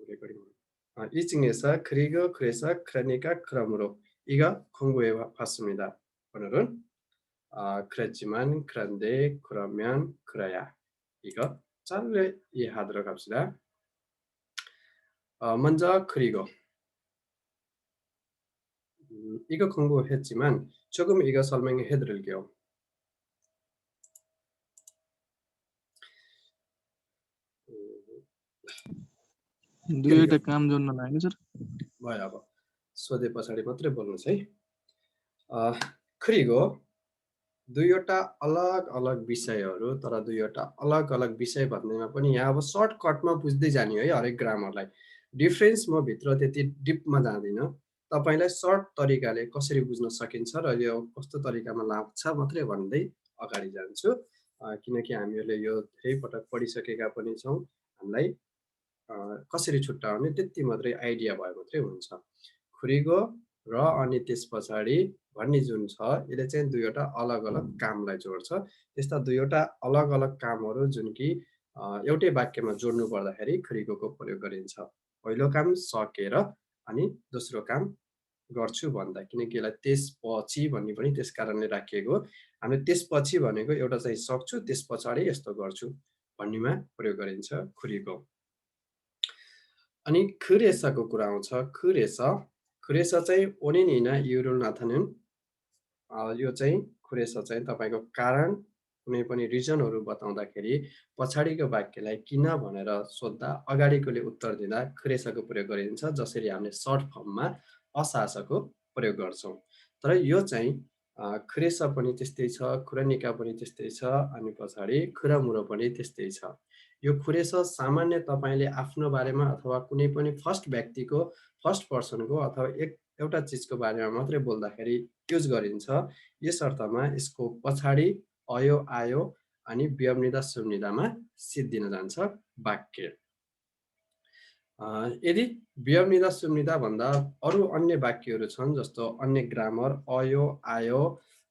레코딩. 이 중에서 그리고 그래서 그러니까 그러므로 이거 공부해 봤습니다. 오늘은 그랬지만 그런데 그러면 그래야 이거 짧게 이해하도록 합시다. 먼저 그리고 이거 공부했지만 조금 이거 설명해 드릴게요. 그리고 दुईवटा काम जोड्न लाग्यो सर। भयो अब सोधे पछाडि मात्रै बोल्नुहोस् है। 그리고 दुईवटा अलग-अलग विषयहरू तर दुईवटा अलग-अलग विषय भन्नेमा पनि यहाँ अब सर्टकटमा बुझ्दै जाने है हरेक ग्रामरलाई। डिफरेन्स म भित्र त्यति डिपमा जाँदिनँ। तपाईँलाई सर्ट तरिकाले कसरी बुझ्न सकिन्छ र यो कस्तो तरिकामा लाग्छ मात्रै भन्दै अगाडि जान्छु। किनकि हामीहरूले यो धेरै पटक पढिसकेका पनि छौँ। हामीलाई कसरी छुट्याउने त्यति मात्रै आइडिया भए मात्रै हुन्छ। खुरिगो र अनि त्यस पछाडि भन्ने जुन छ यसले चाहिँ दुईवटा अलग-अलग कामलाई जोड्छ। त्यस्ता दुईवटा अलग-अलग कामहरू जुन कि एउटै वाक्यमा जोड्नु पर्दाखेरि खुरिगोको प्रयोग गरिन्छ। पहिलो काम सकेर अनि दोस्रो काम गर्छु भन्दा, किनकि यसलाई त्यसपछि भन्ने पनि त्यस कारणले राखिएको हो। हामीले त्यसपछि भनेको एउटा चाहिँ सक्छु त्यस पछाडि यस्तो गर्छु भन्नेमा प्रयोग गरिन्छ खुरिगो। अनि 그래서को कुरा आउँछ। 그래서 चाहिँ 원인이나 이유를 나타내는 यो चाहिँ 그래서 चाहिँ तपाईँको कारण कुनै पनि रिजनहरू बताउँदाखेरि पछाडिको वाक्यलाई किन भनेर सोद्धा अगाडिकोले उत्तर दिँदा 그래서को प्रयोग गरिन्छ। जसरी हामीले सर्ट फर्ममा असासको प्रयोग गर्छौँ। तर यो चाहिँ 그래서 पनि त्यस्तै छ, 그러니까 पनि त्यस्तै छ, अनि पछाडि 그러므로 पनि त्यस्तै छ। यो 그래서 सामान्य तपाईँले आफ्नो बारेमा अथवा कुनै पनि फर्स्ट व्यक्तिको फर्स्ट पर्सनको अथवा एउटा चिजको बारेमा मात्रै बोल्दाखेरि युज गरिन्छ। यस अर्थमा यसको पछाडि अयो आयो अनि व्यवनिदा सुम्निदामा सिद्धिन जान्छ वाक्य। यदि व्यवनिदा सुम्निदा भन्दा अरू अन्य वाक्यहरू छन् जस्तो अन्य ग्रामर अयो आयो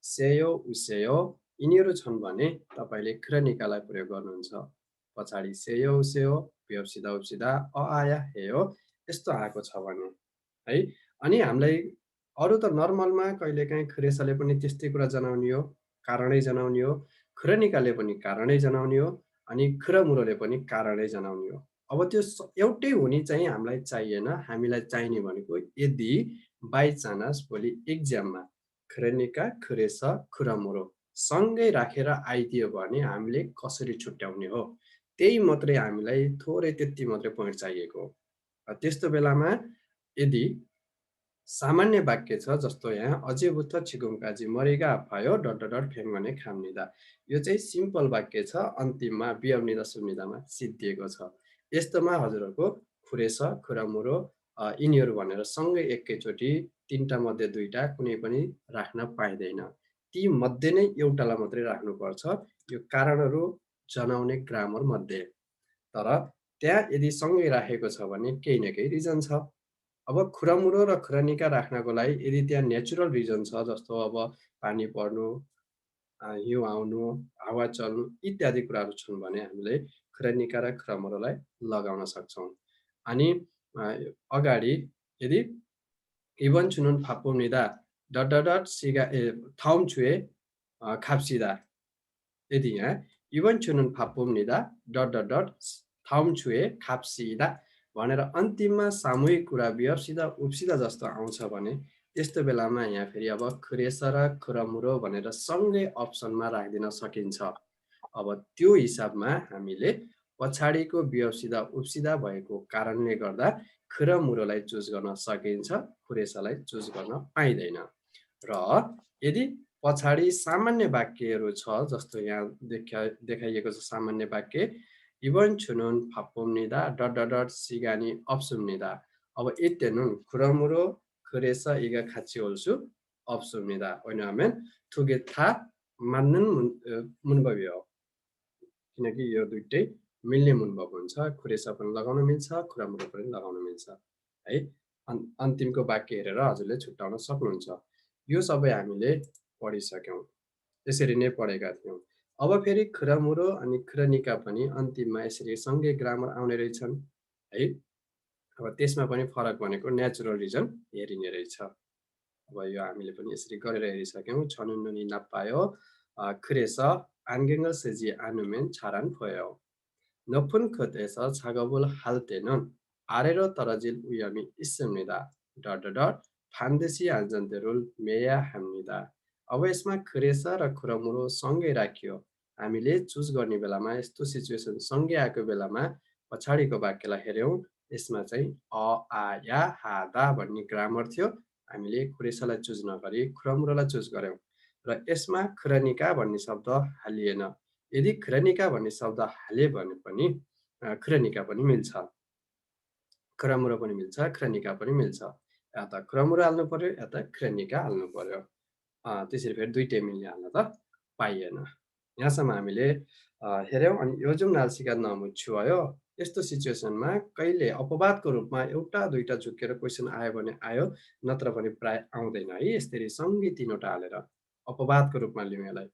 सेयो उसेयो यिनीहरू छन् भने तपाईँले kroniकालाई प्रयोग गर्नुहुन्छ। पछाडि सेयो उसेयो व्यवसिदा उपसिदा आया हेयो यस्तो आएको छ भने है। अनि हामीलाई अरू त नर्मलमा कहिलेकाहीँ 그래서ले पनि त्यस्तै कुरा जनाउने हो, कारणै जनाउने हो, kroniकाले पनि कारणै जनाउने हो, अनि 그러므로ले पनि कारणै जनाउने हो। अब त्यो एउटै हुने चाहिँ हामीलाई चाहिएन। हामीलाई चाहिने भनेको यदि बाइ चान्स भोलि एक्जाममा kroniका 그래서 그러므로 सँगै राखेर आइदियो भने हामीले कसरी छुट्याउने हो, त्यही मात्रै हामीलाई थोरै त्यति मात्रै पोइन्ट चाहिएको हो। त्यस्तो बेलामा यदि सामान्य वाक्य छ जस्तो यहाँ अझैबुथ छिगुम्काजी मरेगा भयो डट डट डट फेङ्गने खाम्निदा, यो चाहिँ सिम्पल वाक्य छ, अन्तिममा व्यवनिदा सुम्निदामा सिद्धिएको छ। यस्तोमा हजुरहरूको खुरेस खुरामुरो यिनीहरू भनेर सँगै एकैचोटि तीनटा मध्ये दुईटा कुनै पनि राख्न पाइँदैन। ती मध्ये नै एउटालाई मात्रै राख्नुपर्छ यो कारणहरू जनाउने ग्रामर मध्ये। तर त्यहाँ यदि सँगै राखेको छ भने केही न केही रिजन छ। अब खुरामुरो र kroniका राख्नको लागि यदि त्यहाँ नेचुरल रिजन छ जस्तो अब पानी पर्नु, हिउँ आउनु, हावा चल्नु इत्यादि कुराहरू छन् भने हामीले kroniका र खुरामुरोलाई लगाउन सक्छौँ। अनि अगाडि यदि इभन छुनुन फापुम्निदा डट डट डट सिगा थाउम छुए खाप्सिदा, यदि यहाँ इभन छुनुन फापुम्निदा डट डट डट थाउम छुए खाप्सिदा भनेर अन्तिममा सामूहिक कुरा व्यवसिदा उपसिदा जस्तो आउँछ भने त्यस्तो बेलामा यहाँ फेरि अब 그래서 र 그러므로 भनेर सँगै अप्सनमा राखिदिन सकिन्छ। अब त्यो हिसाबमा हामीले पछाडिको व्यवसिदा उपसिदा भएको कारणले गर्दा 그러므로लाई चुज गर्न सकिन्छ, 그래서लाई चुज गर्न पाइँदैन। र यदि पछाडि सामान्य वाक्यहरू छ जस्तो यहाँ देखाइएको छ सामान्य वाक्य 이번 주는 바쁩니다. डट 시간이 없습니다. अब 이때는 그러므로 그래서 이가 같이 올 수 없습니다. 왜냐하면 두 개 다 맞는 문법이에요. किनकि यो दुईटै मिल्ने 문법 हुन्छ। 그래서 पनि लगाउन मिल्छ, 그러므로 पनि लगाउन मिल्छ है। अन्तिमको वाक्य हेरेर हजुरले छुट्याउन सक्नुहुन्छ। यो सबै हामीले पढिसक्यौँ। यसरी नै पढेका थियौँ। अब फेरि kromuro अनि kroniका पनि अन्तिममा यसरी सँगै ग्रामर आउने रहेछन् है। अब त्यसमा पनि फरक भनेको नेचुरल रिजन हेरिने रहेछ। अब यो हामीले पनि यसरी गरेर हेरिसक्यौँ। छनुन्नु니 나빠요. 그래서 안경을 쓰지 않으면 잘 안 보여요. 높은 곳에서 작업을 할 때는 아래로 떨어질 위험이 있습니다. डट 반드시 안전대를 매야 합니다. अब यसमा 그래서 र 그러므로 सँगै राखियो। हामीले चुज गर्ने बेलामा यस्तो सिचुएसन सँगै आएको बेलामा पछाडिको वाक्यलाई हेऱ्यौँ। यसमा चाहिँ आ, या, हा, दा भन्ने ग्रामर थियो। हामीले कुरेसालाई चुज नगरी खुरमुरोलाई चुज गर्यौँ र यसमा खरनिका भन्ने शब्द हालिएन। यदि खरनिका भन्ने शब्द हाले भने पनि खरनिका पनि मिल्छ, खरमुरो पनि मिल्छ, खरनिका पनि मिल्छ। या त खरमुरो हाल्नु पर्यो या त खरनिका हाल्नु पर्यो। त्यसरी फेरि दुइटै मिल्ने हाल्न त पाइएन। यहाँसम्म हामीले हेऱ्यौँ। अनि 요즘 날씨가 너무 추워요। यस्तो सिचुएसनमा कहिले अपवादको रूपमा एउटा दुईटा झुक्केर क्वेसन आयो भने आयो, नत्र भने प्राय आउँदैन है। यसरी सँगै तीनवटा हालेर अपवादको रूपमा लिउँ यसलाई।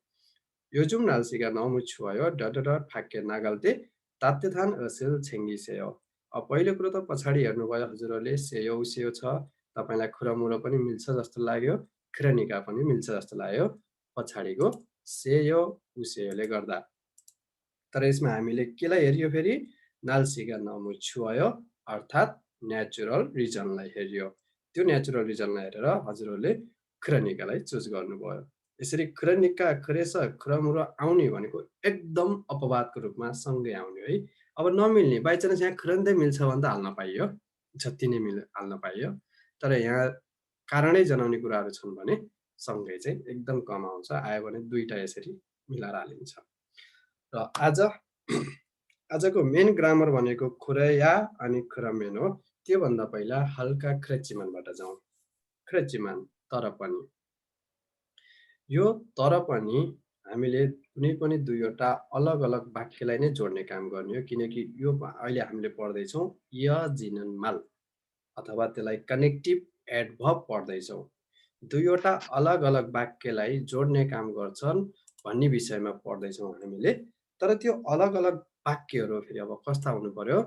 요즘 날씨가 너무 추워요. डट 밖에 나갈 때 따뜻한 옷을 챙기세요. पहिलो कुरो त पछाडि हेर्नुभयो हजुरहरूले सेयो उसेयो छ। तपाईँलाई खुरमुरो पनि मिल्छ जस्तो लाग्यो, खरनिका पनि मिल्छ जस्तो लाग्यो पछाडिको सेयो उसेयोले गर्दा। तर यसमा हामीले केलाई हेरियो फेरि 날씨가 너무 추워요 अर्थात् नेचुरल रिजनलाई हेरियो। त्यो नेचुरल रिजनलाई हेरेर हजुरहरूले खरनिकालाई चुज गर्नुभयो। यसरी खरनिका खरेस खरमुरो आउने भनेको एकदम अपवादको रूपमा सँगै आउने है। अब नमिल्ने बाइचान्स यहाँ खरन्दै मिल्छ भने त हाल्न पाइयो, जति नै हाल्न पाइयो। तर यहाँ कारणै जनाउने कुराहरू छन् भने सँगै चाहिँ एकदम कम आउँछ। आयो भने दुईटा यसरी मिलाएर हालिन्छ। र आजको मेन ग्रामर भनेको खुरया अनि खुरमेन हो। त्योभन्दा पहिला हल्का ख्रेचिमानबाट जाउँ। ख्रेचिमान तर पनि। यो तर पनि हामीले कुनै पनि दुईवटा अलग अलग वाक्यलाई नै जोड्ने काम गर्ने हो। किनकि यो अहिले हामीले पढ्दैछौँ यजिननमाल अथवा त्यसलाई कनेक्टिभ एडभर्ब पढ्दैछौँ। दुईवटा अलग अलग वाक्यलाई जोड्ने काम गर्छन् भन्ने विषयमा पढ्दैछौँ हामीले। तर त्यो अलग अलग वाक्यहरू फेरि अब कस्ता हुनु पर्यो,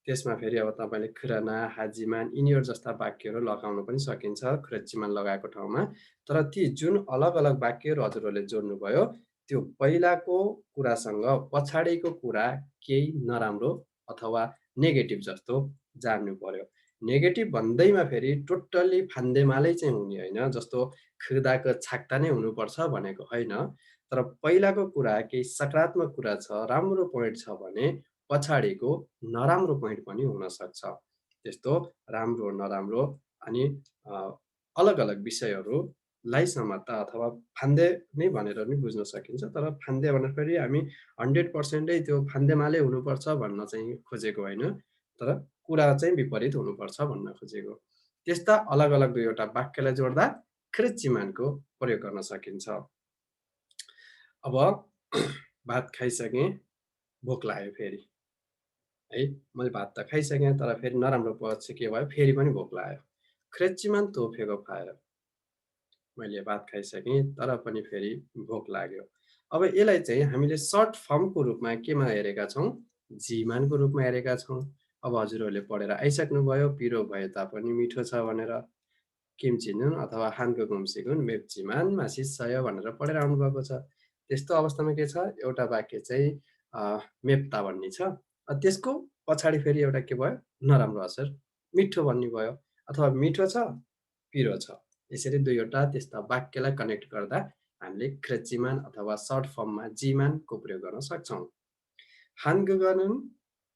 त्यसमा फेरि अब तपाईँले खुरना, हाजिमान यिनीहरू जस्ता वाक्यहरू लगाउन पनि सकिन्छ खुरचिमान लगाएको ठाउँमा। तर ती जुन अलग अलग वाक्यहरू हजुरहरूले जोड्नुभयो त्यो पहिलाको कुरासँग पछाडिको कुरा केही नराम्रो अथवा नेगेटिभ जस्तो जान्नु पर्यो। नेगेटिभ भन्दैमा फेरि टोटल्ली फान्देमालै चाहिँ हुने होइन, जस्तो खुदाको छाक्ता नै हुनुपर्छ भनेको होइन। तर पहिलाको कुरा केही सकारात्मक कुरा छ, राम्रो पोइन्ट छ भने पछाडिको नराम्रो पोइन्ट पनि हुनसक्छ। त्यस्तो राम्रो नराम्रो अनि अलग अलग विषयहरूलाई समात्दा अथवा फान्दे नै भनेर पनि बुझ्न सकिन्छ। तर फान्दे भनेर फेरि हामी 100% त्यो फान्देमाले हुनुपर्छ भन्न चाहिँ खोजेको होइन, तर कुरा चाहिँ विपरीत हुनुपर्छ भन्न खोजेको। त्यस्ता अलग अलग दुईवटा वाक्यलाई जोड्दा खृचिमानको प्रयोग गर्न सकिन्छ। अब भात खाइसकेँ, भोक लाग्यो फेरि है। मैले भात त खाइसकेँ तर फेरि नराम्रो पक्ष के भयो, फेरि पनि भोक लाग्यो। खृचिमान तोफेको फायो। मैले भात खाइसकेँ तर पनि फेरि भोक लाग्यो। अब यसलाई चाहिँ हामीले सर्ट फर्मको रूपमा केमा हेरेका छौँ, जिमानको रूपमा हेरेका छौँ। अब हजुरहरूले पढेर आइसक्नुभयो पिरो भए तापनि मिठो छ भनेर। किमचिनुन अथवा हानको गुम्सिगुन मेप्चिमान मासिसय भनेर पढेर आउनुभएको छ। त्यस्तो अवस्थामा के छ, एउटा वाक्य चाहिँ मेप्ता भन्ने छ, त्यसको पछाडि फेरि एउटा के भयो, नराम्रो असर मिठो भन्ने भयो, अथवा मिठो छ पिरो छ। यसरी दुईवटा त्यस्ता वाक्यलाई कनेक्ट गर्दा हामीले खृचिमान अथवा सर्ट फर्ममा जिमानको प्रयोग गर्न सक्छौँ। हानगुगनुन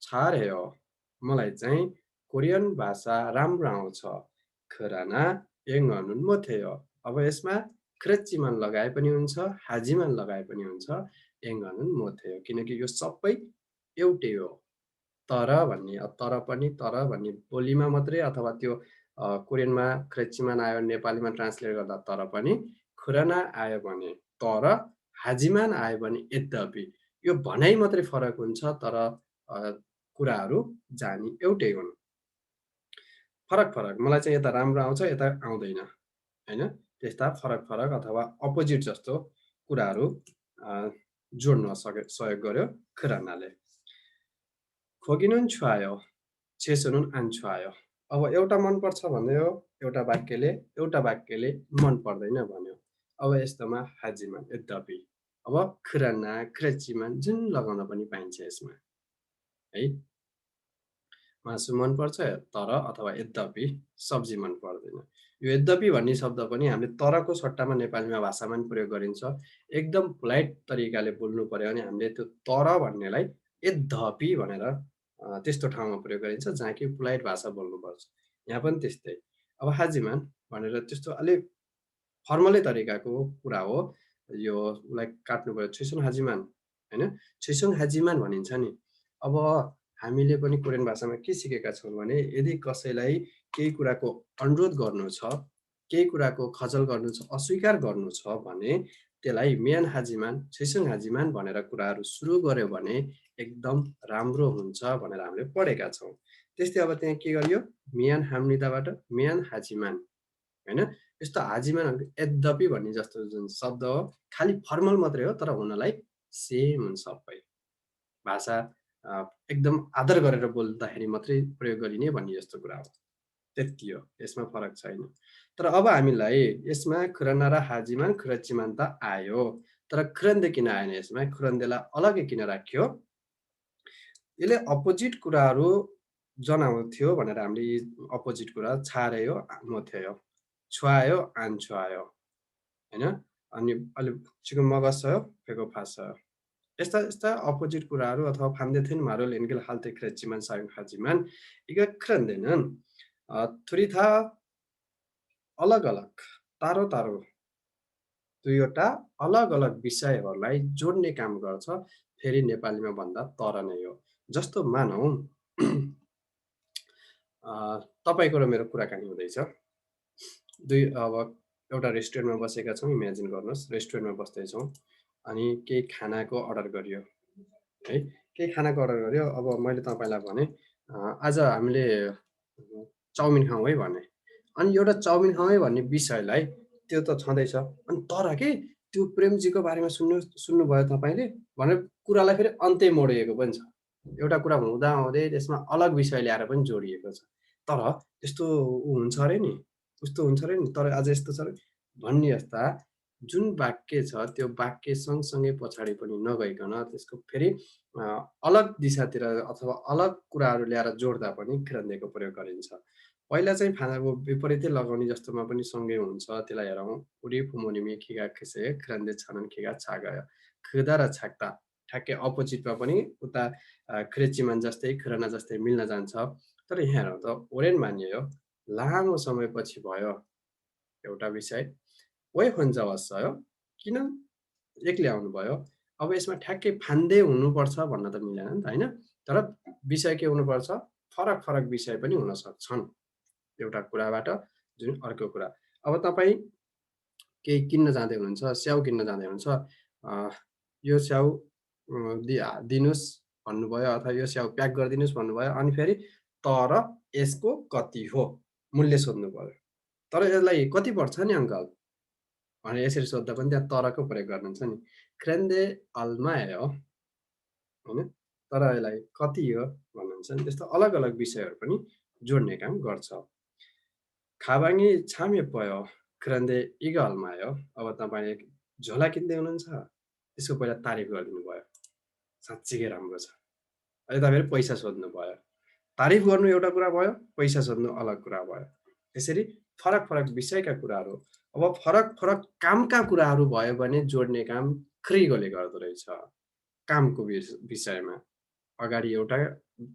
छारेयो, मलाई चाहिँ कोरियन भाषा राम्रो आउँछ। खराना एङ्गनुन मोथेयो। अब यसमा खृचिमान लगाए पनि हुन्छ, हाजिमान लगाए पनि हुन्छ, एङ्गनुन मोथेयो, किनकि यो सबै एउटै हो। तर भन्ने, तर पनि तर भन्ने बोलीमा मात्रै अथवा त्यो कोरियनमा खृचिमान आयो, नेपालीमा ट्रान्सलेट गर्दा तर पनि, खुराना आयो भने तर, हाजिमान आयो भने यद्यपि। यो भनाइ मात्रै फरक हुन्छ, तर कुराहरू जानी एउटै हुन्। फरक फरक, मलाई चाहिँ यता राम्रो आउँछ यता आउँदैन होइन, त्यस्ता फरक फरक अथवा अपोजिट जस्तो कुराहरू जोड्न सहयोग गर्यो खुरानाले। खोगिनुन छुवायो, छेसोनुन आन्छ्वायो। अब एउटा मनपर्छ भन्यो, एउटा वाक्यले मन पर्दैन भन्यो। अब यस्तोमा हाजिमान यद्यपि। अब खुराना, खुरेचीमान जुन लगाउन पनि पाइन्छ यसमा है। मासु मनपर्छ तर अथवा यद्यपि सब्जी मन पर्दैन। यो यद्यपि भन्ने शब्द पनि हामीले तरको सट्टामा नेपालीमा भाषामा पनि प्रयोग गरिन्छ। एकदम पोलाइट तरिकाले बोल्नु पर्यो भने हामीले त्यो तर भन्नेलाई यद्यपि भनेर त्यस्तो ठाउँमा प्रयोग गरिन्छ जहाँ कि पोलाइट भाषा बोल्नुपर्छ। यहाँ पनि त्यस्तै। अब हाजिमान भनेर त्यस्तो अलिक फर्मलै तरिकाको कुरा हो। यो उसलाई काट्नुभयो "छैसोङ हाजिमान" होइन? "छैसोङ हाजिमान" भनिन्छ नि। अब हामीले पनि कोरियन भाषामा के सिकेका छौँ भने यदि कसैलाई केही कुराको अनुरोध गर्नु छ, केही कुराको खजल गर्नु छ, अस्वीकार गर्नु छ भने त्यसलाई "मियान हाजिमान", "छैसोङ हाजिमान" भनेर कुराहरू सुरु गर्यो भने एकदम राम्रो हुन्छ भनेर हामीले पढेका छौँ। त्यस्तै अब त्यहाँ के गरियो? मियान हाम्निदाबाट मियान हाजिमान होइन? यस्तो हाजिमान यद्यपि भन्ने जस्तो जुन शब्द हो, खालि फर्मल मात्रै हो तर हुनलाई सेम हुन् सबै। भाषा अ, एकदम आदर गरेर बोल्दाखेरि मात्रै प्रयोग गरिने भन्ने जस्तो कुरा हो। त्यति हो, यसमा फरक छैन। तर अब हामीलाई यसमा खुरना र हाजिमान, खुरचिमान त आयो। तर खुरन्दे किन आएन यसमा? खुरन्देलाई अलग्गै किन राखियो? यसले अपोजिट कुराहरू जनाउँथ्यो भनेर हामीले यी अपोजिट कुरा छार्यो, मोथ्यो, छुवायो, आन्छ्वायो होइन? अनि अलि छिको मगस छ, फेको फास छ। यस्ता अपोजिट कुराहरू अथवा फान्देथेन मारुल एन्गेल हाल्ते क्रेचिमान सायुङ हाजिमान इगा ख्रन्देनन् थुरिथा अलग-अलग, तारो-तारो 2 वटा अलग-अलग विषयहरूलाई जोड्ने काम गर्छ। फेरि नेपालीमा भन्दा तर नै हो। जस्तो मानौँ अ, तपाईँको र मेरो कुराकानी हुँदैछ। अब एउटा रेस्टुरेन्टमा बसेका छौँ, इमेजिन गर्नुहोस् रेस्टुरेन्टमा बस्दैछौँ अनि केही खानाको अर्डर गरियो है। केही खानाको अर्डर गर्यो। अब मैले तपाईँलाई भने आज हामीले चाउमिन खाउँ है भने। अनि एउटा चाउमिन खाउँ है भन्ने विषयलाई त्यो त छँदैछ। अनि तर के त्यो प्रेमजीको बारेमा सुन्नुभयो तपाईँले भनेर कुरालाई फेरि अन्त्य मोडिएको पनि छ। एउटा कुरा हुँदाहुँदै त्यसमा अलग विषय ल्याएर पनि जोडिएको छ। तर त्यस्तो हुन्छ अरे नि, उस्तो हुन्छ अरे नि, तर आज यस्तो छ अरे भन्ने जस्ता जुन वाक्य छ त्यो वाक्य सँगसँगै पछाडि पनि नगइकन त्यसको फेरि अ, अलग दिशातिर अथवा अलग कुराहरू ल्याएर जोड्दा पनि किरन्देको प्रयोग गरिन्छ। पहिला चाहिँ फानाको विपरीतै लगाउने जस्तोमा पनि सँगै हुन्छ। त्यसलाई हेरौँ उडी फुमोनिमी खिगा खिसे किरन्दे छनन् खिगा छागयो। खुदा र छाक्ता ठ्याक्कै अपोजिटमा पनि उता क्रेचिमान जस्तै खुरना जस्तै मिल्न जान्छ। तर यहाँ हेरौँ त ओरेन मानियो लामो समयपछि भयो एउटा विषय वे हुन्छ वस्सयो किन एक्लै आउनुभयो? अब यसमा ठ्याक्कै फान्दै हुनुपर्छ भन्न त मिलेन नि त होइन? तर विषय के हुनुपर्छ? फरक-फरक विषय पनि हुन सक्छन्। एउटा कुराबाट जुन अर्को कुरा। अब तपाईँ केही किन्न जाँदै हुनुहुन्छ, स्याउ किन्न जाँदै हुनुहुन्छ। अ, यो स्याउ दिनुहोस् भन्नुभयो अथवा यो स्याउ प्याक गरिदिनुहोस् भन्नुभयो। अनि फेरि तर यसको कति हो? मूल्य सोध्नुभयो। तर यसलाई कति पर्छ नि अङ्कल? भनेर यसरी सोद्धा पनि त्यहाँ तरको प्रयोग गर्नुहुन्छ नि। "क्रेन्दे अल्मायो" होइन? तर यसलाई "कति हो?" भन्नुहुन्छ नि। त्यस्तो अलग-अलग विषयहरू पनि जोड्ने काम गर्छ। "खाबाङी छामेपयो क्रेन्दे इगा अल्मायो" अब तपाईँले झोला किन्दै हुनुहुन्छ, त्यसको पहिला तारिफ गरिदिनु भयो। साँच्चीकै राम्रो छ। यता फेरि पैसा सोध्नुभयो। तारिफ गर्नु एउटा कुरा भयो, पैसा सोध्नु अलग कुरा भयो। त्यसरी फरक-फरक विषयका कुराहरू, अब फरक-फरक कामका कुराहरू भयो भने जोड्ने काम ख्रिगोले गर्दो रहेछ। कामको विषयमा। अगाडि एउटा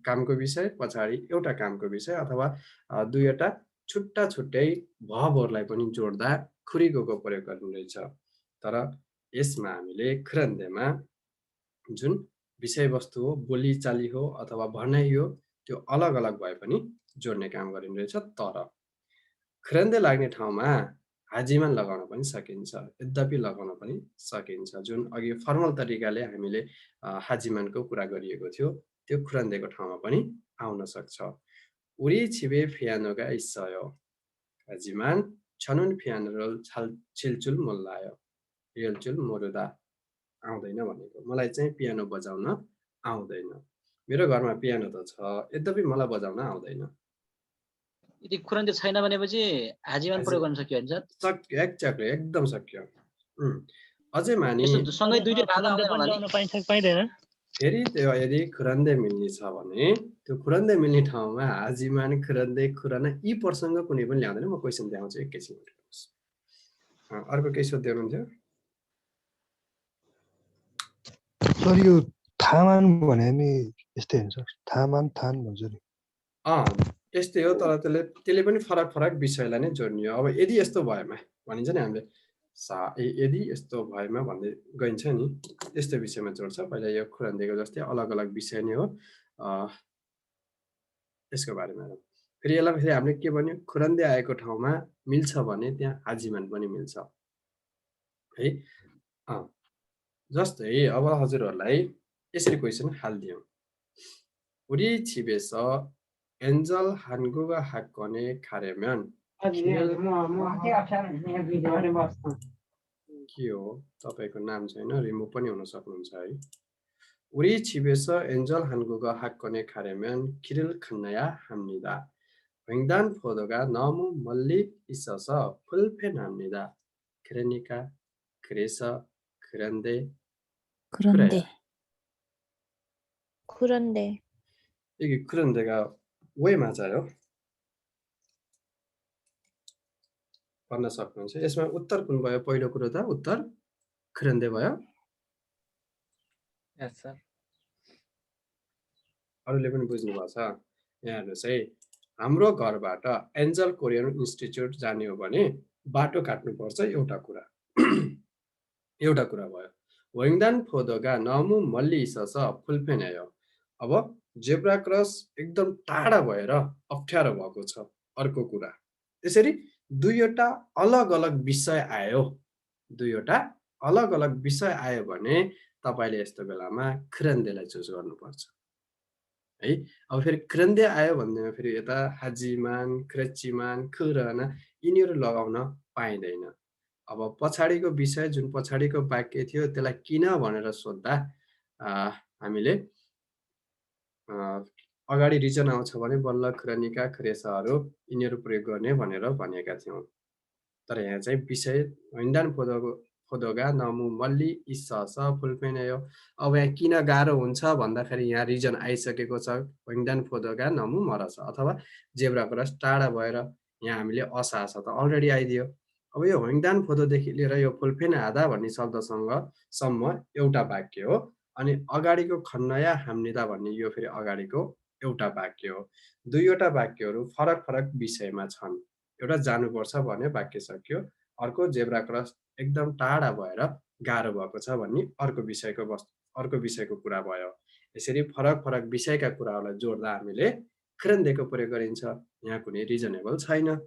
कामको विषय, पछाडि एउटा कामको विषय अथवा 2 वटा छुट्टा-छुट्टै भवहरूलाई पनि जोड्दा खुरिगोको प्रयोग गर्नु रहेछ। तर यसमा हामीले खुरन्देमा जुन विषयवस्तु हो, बोलीचाली हो अथवा भनाइ हो, त्यो अलग-अलग भए पनि जोड्ने काम गरिने रहेछ। तर खुरन्दे लाग्ने ठाउँमा हाजिमान लगाउन पनि सकिन्छ, यद्यपि लगाउन पनि सकिन्छ। जुन अघि फर्मल तरिकाले हामीले हाजिमानको कुरा गरिएको थियो, त्यो खुरन्देको ठाउँमा पनि आउन सक्छ। उरी छिबे फियानोगा इस्सयो हाजिमान छनुन फियानरोल छिलचुल मोल्लायो रियलचुल मोरुदा आउँदैन भनेको। मलाई चाहिँ पियानो बजाउन आउँदैन। मेरो घरमा पियानो त छ, यद्यपि मलाई बजाउन आउँदैन। यदि खुरन्ते छैन भनेपछि हाजीमान प्रयोग गर्न सकियो नि सर? एक्ज्याक्टली, एकदम सक्यो। अझै मानि यस्तो सँगै दुईटै राधा आउँदैन होला नि? पाइन्छ कि पाइँदैन? फेरि त्यो यदि खुरन्दै मिल्ने छ भने त्यो खुरन्दै मिल्ने ठाउँमा हाजीमान, खुरन्दै, खुराना यी प्रसङ्ग कुनै पनि ल्याउँदैन। म क्वेसन देखाउँछु एकैछिन। अर्को केही सोध्दै हुनुहुन्थ्यो? सर यो थामान भने नि यस्तै हुन्छ, थामान थान भन्छ नि। यस्तै हो, तर त्यसले पनि फरक फरक विषयलाई नै जोड्ने हो। अब यदि यस्तो भएमा भनिन्छ नि हामीले यदि यस्तो भएमा भन्दै गइन्छ नि, त्यस्तो विषयमा जोड्छ। पहिला यो खुरन्देको जस्तै अलग अलग विषय नै हो, यसको बारेमा। फेरि यसलाई फेरि हामीले के भन्यो, खुरन्दै आएको ठाउँमा मिल्छ भने त्यहाँ हाजीमान पनि मिल्छ है। जस्तै अब हजुरहरूलाई यसरी क्वेसन हालिदिउँ। 우리 집에서 엔젤 한국어 학원에 가려면 के हो, तपाईँको नाम छैन, रिमुभ पनि हुन सक्नुहुन्छ है। 우리 집에서 엔젤 한국어 학원에 가려면 길을 건너야 합니다. 횡단보도가 너무 멀리 있어서 불편합니다. 그러니까, 그래서, 그런데, 그런데 이게 그런데가 왜 맞아요? भन्न सक्नुहुन्छ? यसमा उत्तर कुन भयो? पहिलो कुरो त उत्तर खुरन्दै भयो। यस सर। अरूले पनि बुझ्नु भएको छ? यहाँ हेर्नुहोस् है, हाम्रो घरबाट एन्जल कोरियन इन्स्टिच्युट जाने हो भने बाटो काट्नुपर्छ, एउटा कुरा। एउटा कुरा भयो। 횡단보도가 너무 멀리 있어서 불편해요. अब जेब्रा क्रस एकदम टाढा भएर अप्ठ्यारो भएको छ, अर्को कुरा। त्यसरी दुईवटा अलग अलग विषय आयो, दुईवटा अलग अलग विषय आयो भने तपाईँले यस्तो बेलामा खुरन्देलाई चुज गर्नुपर्छ है। अब फेरि खुरन्दे आयो भन्दैमा फेरि यता हाजीमान, खुरच्चीमान, खुरना यिनीहरू लगाउन पाइँदैन। अब पछाडिको विषय जुन पछाडिको वाक्य थियो त्यसलाई किन भनेर सोद्धा हामीले अगाडि रिजन आउँछ भने बल्ल खुरनिका, खुरेसाहरू यिनीहरू प्रयोग गर्ने भनेर भनेका थियौँ। तर यहाँ चाहिँ विषय 횡단보도가 너무 멀리 있어서 불편해요। अब यहाँ किन गाह्रो हुन्छ भन्दाखेरि यहाँ रिजन आइसकेको छ, 횡단보도가 너무 멀어서, अथवा जेब्रा क्रस टाढा भएर यहाँ हामीले असास त अलरेडी आइदियो। अब यो 횡단보도देखि लिएर यो 불편하다 भन्ने शब्दसँग सम्म एउटा वाक्य हो, अनि अगाडिको खन्नया हाम्निदा भन्ने यो फेरि अगाडिको एउटा वाक्य हो। दुईवटा वाक्यहरू फरक फरक विषयमा छन्। एउटा जानुपर्छ भने वाक्य सक्यो, अर्को जेब्रा क्रस एकदम टाढा भएर गाह्रो भएको छ भन्ने अर्को विषयको कुरा भयो। यसरी फरक फरक विषयका कुराहरूलाई जोड्दा हामीले खुरन्देको प्रयोग गरिन्छ। यहाँ कुनै रिजनेबल छैन।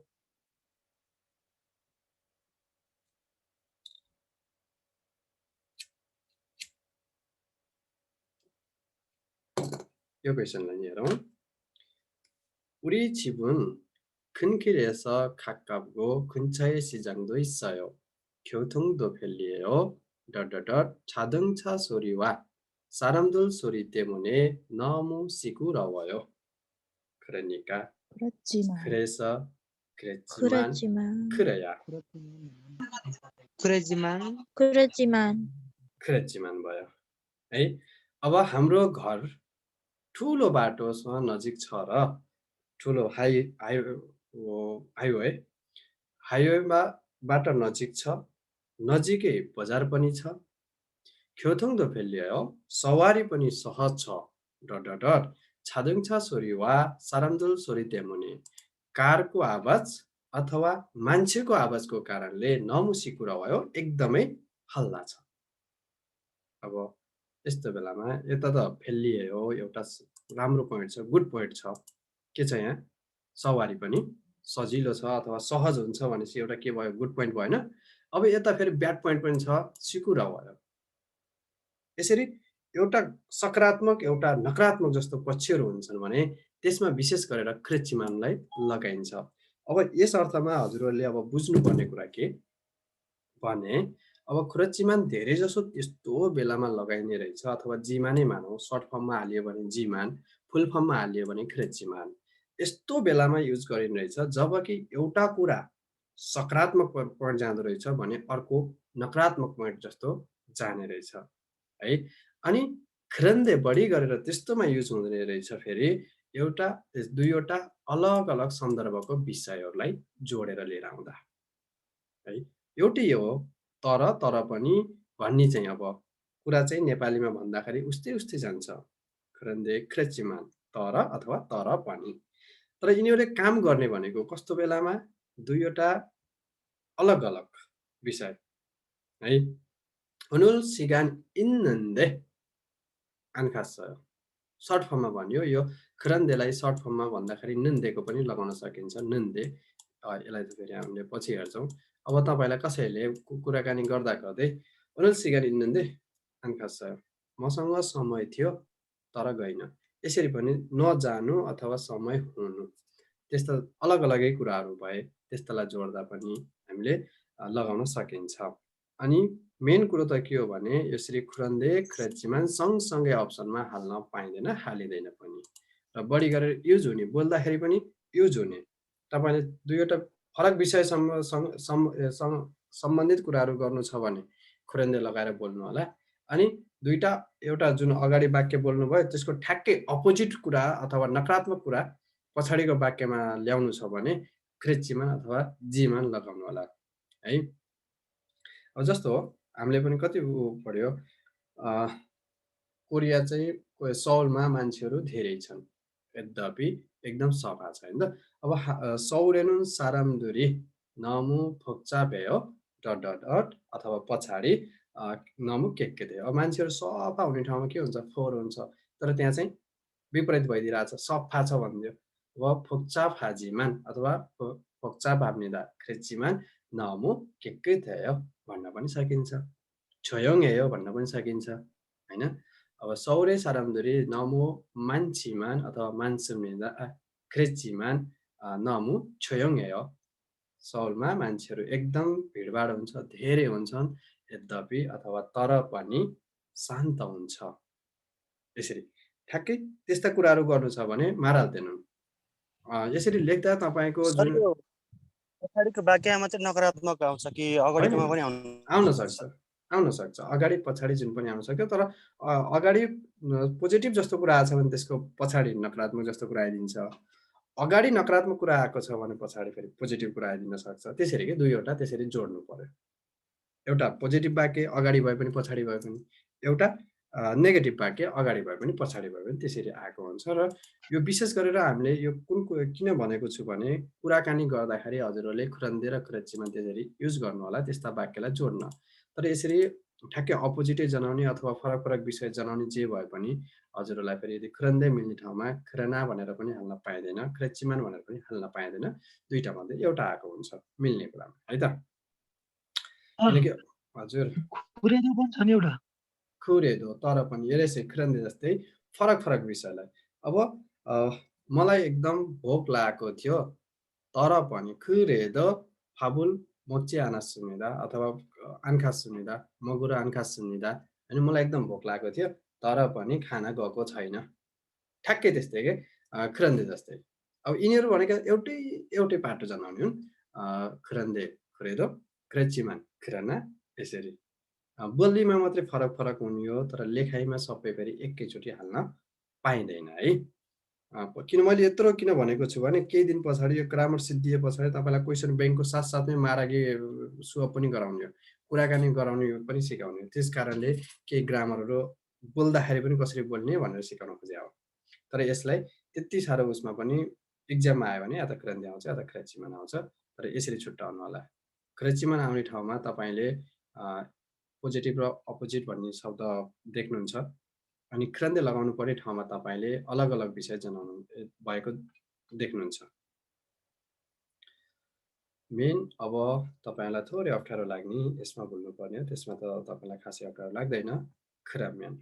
यो क्वेसनलाई हेरौँ। 우리 집은 큰 길에서 가깝고 근처에 시장도 있어요. 교통도 편리해요. 자동차 소리와 사람들 소리 때문에 너무 시끄러워요. 그러니까, 그래서, 그랬지만, 그래야. 그랬지만 भयो है। अब हाम्रो घर ठुलो बाटोसँग नजिक छ र ठुलो हाइवेबाट नजिक छ, नजिकै बजार पनि छ। 교통도 편리해요. सवारी पनि सहज छ। 자동차 소리와 사람들 소리 때문에 कारको आवाज अथवा मान्छेको आवाजको कारणले नमु सिकुरायो, एकदमै हल्ला छ। अब यस्तो बेलामा यता त फेलिए हो, एउटा राम्रो पोइन्ट छ, गुड पोइन्ट छ। के छ यहाँ? सवारी पनि सजिलो छ अथवा सहज हुन्छ भनेपछि एउटा के भयो? गुड पोइन्ट भएन। अब यता फेरि ब्याड पोइन्ट पनि छ, सिकुरा भयो। यसरी एउटा सकारात्मक एउटा नकारात्मक जस्तो पक्षहरू हुन्छन् भने त्यसमा विशेष गरेर खुरच्चीमानलाई लगाइन्छ। अब यस अर्थमा हजुरहरूले अब बुझ्नुपर्ने कुरा के भने अब खुरच्चीमान धेरैजसो यस्तो बेलामा लगाइने रहेछ अथवा जीमा नै मानौँ, सर्ट फर्ममा हालियो भने जीमान, फुल फर्ममा हालियो भने खुरच्चीमान। यस्तो बेलामा युज गरिने रहेछ जबकि एउटा कुरा सकारात्मक पोइन्ट जाँदो रहेछ भने अर्को नकारात्मक पोइन्ट जस्तो जाने रहेछ है। अनि खरन्दे बढी गरेर त्यस्तोमा युज हुँदैन रहेछ फेरि दुईवटा अलग-अलग सन्दर्भको विषयहरूलाई जोडेर लिएर आउँदा है। एउटै हो तर पनि भन्ने चाहिँ अब कुरा चाहिँ नेपालीमा भन्दाखेरि उस्तै जान्छ। खरन्दे खुरच्चीमान तर अथवा तर पनि। तर यिनीहरूले काम गर्ने भनेको कस्तो बेलामा दुईवटा अलग-अलग विषय है। ओनुल सिगान इन्नन्दे आन्खास सर्ट फर्ममा भन्यो। यो खरन्देलाई सर्ट फर्ममा भन्दाखेरि नन्देको पनि लगाउन सकिन्छ। नन्दे यसलाई त फेरि हामीले पछि हेर्छौँ। अब तपाईँलाई कसैले कुराकानी गर्दा गर्दै ओनुल सिगान इन्नन्दे आन्खास मसँग समय थियो तर गइन। यसरी पनि नजानु अथवा समय हुनु त्यस्ता अलग-अलगै कुराहरू भए त्यस्तालाई जोड्दा पनि हामीले लगाउन सकिन्छ। अनि मेन कुरो त के हो भने यसरी खुरन्दे खुरच्चीमान सँगसँगै अप्सनमा हाल्न पाइँदैन, हालिँदैन पनि। र बढी गरेर युज हुने बोल्दाखेरि पनि युज हुने तपाईँले दुईवटा फरक विषयसम्म सम्बन्धित कुराहरू गर्नु छ भने खुरन्दे लगाएर बोल्नु होला। अनि एउटा जुन अगाडि वाक्य बोल्नुभयो त्यसको ठ्याक्कै अपोजिट कुरा अथवा नकारात्मक कुरा पछाडिको वाक्यमा ल्याउनु छ भने खुरच्चीमान अथवा जीमान लगाउनु होला है। अब जस्तो हामीले पनि कति पढ्यो कोरिया चाहिँ सौलमा मान्छेहरू धेरै छन् यद्यपि एकदम सफा छ हैन त। अब सौरेनुन सारामदुरी नमु फोक्चा भयो अथवा पछाडि नमु के थियो। अब मान्छेहरू सफा हुने ठाउँमा के हुन्छ फोहोर हुन्छ, तर त्यहाँ चाहिँ विपरीत भइदिरहेछ सफा छ भनिदियो। अब फोक्चा फाजीमान अथवा फोक्चा भाब्निदा खुरच्चीमान नमु के थियो भन्न पनि सकिन्छ। छोयोङ हेयो भन्न पनि सकिन्छ हैन। अब सौरे सारामदुरी नमु मान्छीमान अथवा मान्छुमिदा खुरच्चीमान नमु छोयोङ हेयो। सौलमा मान्छेहरू एकदम भिडभाड हुन्छ, धेरै हुन्छन्, यद्यपि अथवा तर पनि शान्त हुन्छ। यसरी ठ्याक्कै त्यस्ता कुराहरू गर्नु छ भने माराल्दैनन्। यसरी लेख्दा तपाईँको सर जुन यो पछाडिको वाक्यमा चाहिँ नकारात्मक आउँछ कि अगाडिकोमा पनि आउन सक्छ अगाडि पछाडि जुन पनि आउन सक्छ। तर अगाडि पोजिटिभ जस्तो कुरा आएको छ भने त्यसको पछाडि नकारात्मक जस्तो कुरा आइदिन्छ। अगाडि नकारात्मक कुरा आएको छ भने पछाडि फेरि पोजिटिभ कुरा आइदिन सक्छ। त्यसरी के दुईवटा त्यसरी जोड्नु पर्यो। एउटा पोजिटिभ वाक्य अगाडि भए पनि पछाडि भए पनि, एउटा नेगेटिभ वाक्य अगाडि भए पनि पछाडि भए पनि त्यसरी आएको हुन्छ। र यो विशेष गरेर हामीले यो किन भनेको छु भने कुराकानी गर्दाखेरि हजुरहरूले खुरन्दे र खुरच्चीमा त्यसरी युज गर्नु होला त्यस्ता वाक्यलाई जोड्न। तर यसरी ठ्याक्कै अपोजिटै जनाउने अथवा फरक विषय जनाउने जे भए पनि हजुरहरूलाई फेरि यदि खुरन्दे मिल्ने ठाउँमा खुरना भनेर पनि हाल्न पाइँदैन, खुरच्चीमान भनेर पनि हाल्न पाइँदैन। दुईटा मध्ये एउटा आएको हुन्छ मिल्ने कुरामा है त। किनकि हजुर खुरेदो पनि छ नि एउटा खुरेदो तर पनि यसै खुरन्दे जस्तै फरक विषयलाई। अब मलाई एकदम भोक लागेको थियो तर पनि खुरेदो फाबुल मोची आनासुमिदा अथवा आन्खासुमिदा मगुरो आन्खासुमिदा अनि मलाई एकदम भोक लागेको थियो तर पनि खाना गएको छैन। ठ्याक्कै त्यस्तै के खुरन्दे जस्तै। अब यिनीहरू भनेका एउटै पाटो जनाउने हुन्। खुरन्दे खुरेदो, खुरच्चीमान खुरना यसरी। बोलीमा मात्रै फरक हुने हो तर लेखाइमा सबै फेरि एकैचोटि हाल्न पाइँदैन है। मैले यत्रो किन भनेको छु भने केही दिन पछाडि यो ग्रामर सिद्धिए पछाडि तपाईँलाई क्वेसन ब्याङ्कको साथसाथमै मारागी सुअप पनि गराउने हो, कुराकानी गराउने पनि सिकाउने हो। त्यस कारणले केही ग्रामरहरू बोल्दाखेरि पनि कसरी बोल्ने भनेर सिकाउन खोजे हो। तर यसलाई त्यति साह्रो उसमा पनि इक्जाममा आयो भने या त खुरन्दे आउँछ या त खुरच्चीमान आउँछ। तर यसरी छुट्याउनु होला। खुरच्चीमान आउने ठाउँमा तपाईँले पोजिटिभ र अपोजिट भन्ने शब्द देख्नुहुन्छ। अनि खुरन्दे लगाउनु पर्ने ठाउँमा तपाईँले अलग विषय जनाउनु भएको देख्नुहुन्छ। मेन अब तपाईँलाई थोरै अप्ठ्यारो लाग्ने यसमा बोल्नुपर्ने हो, त्यसमा त तपाईँलाई खासै अप्ठ्यारो लाग्दैन। खुराम्यान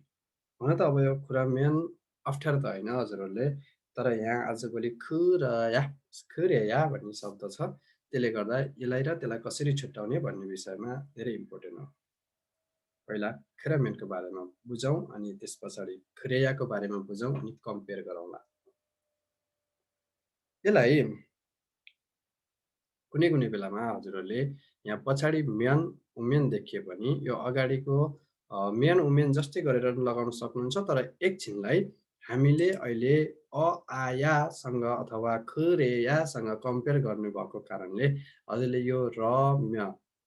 हुन त अब यो खुराम्यान अप्ठ्यारो त होइन हजुरहरूले, तर यहाँ आजभोलि खुरेया भन्ने शब्द छ। त्यसले गर्दा यसलाई र त्यसलाई कसरी छुट्याउने भन्ने विषयमा धेरै इम्पोर्टेन्ट हो। पहिला क्रामेनको बारेमा बुझौँ अनि त्यस पछाडि क्रियाको बारेमा बुझौँ अनि कम्पेयर गरौँला। यसलाई कुनै कुनै बेलामा हजुरहरूले यहाँ पछाडि म्यान उमेन देखिए पनि यो अगाडिको म्यान उमेन जस्तै गरेर लगाउन सक्नुहुन्छ, तर एकछिनलाई हामीले अहिले अ आ यासँग अथवा ख रे यासँग कम्पेयर गर्नुभएको कारणले हजुरले यो र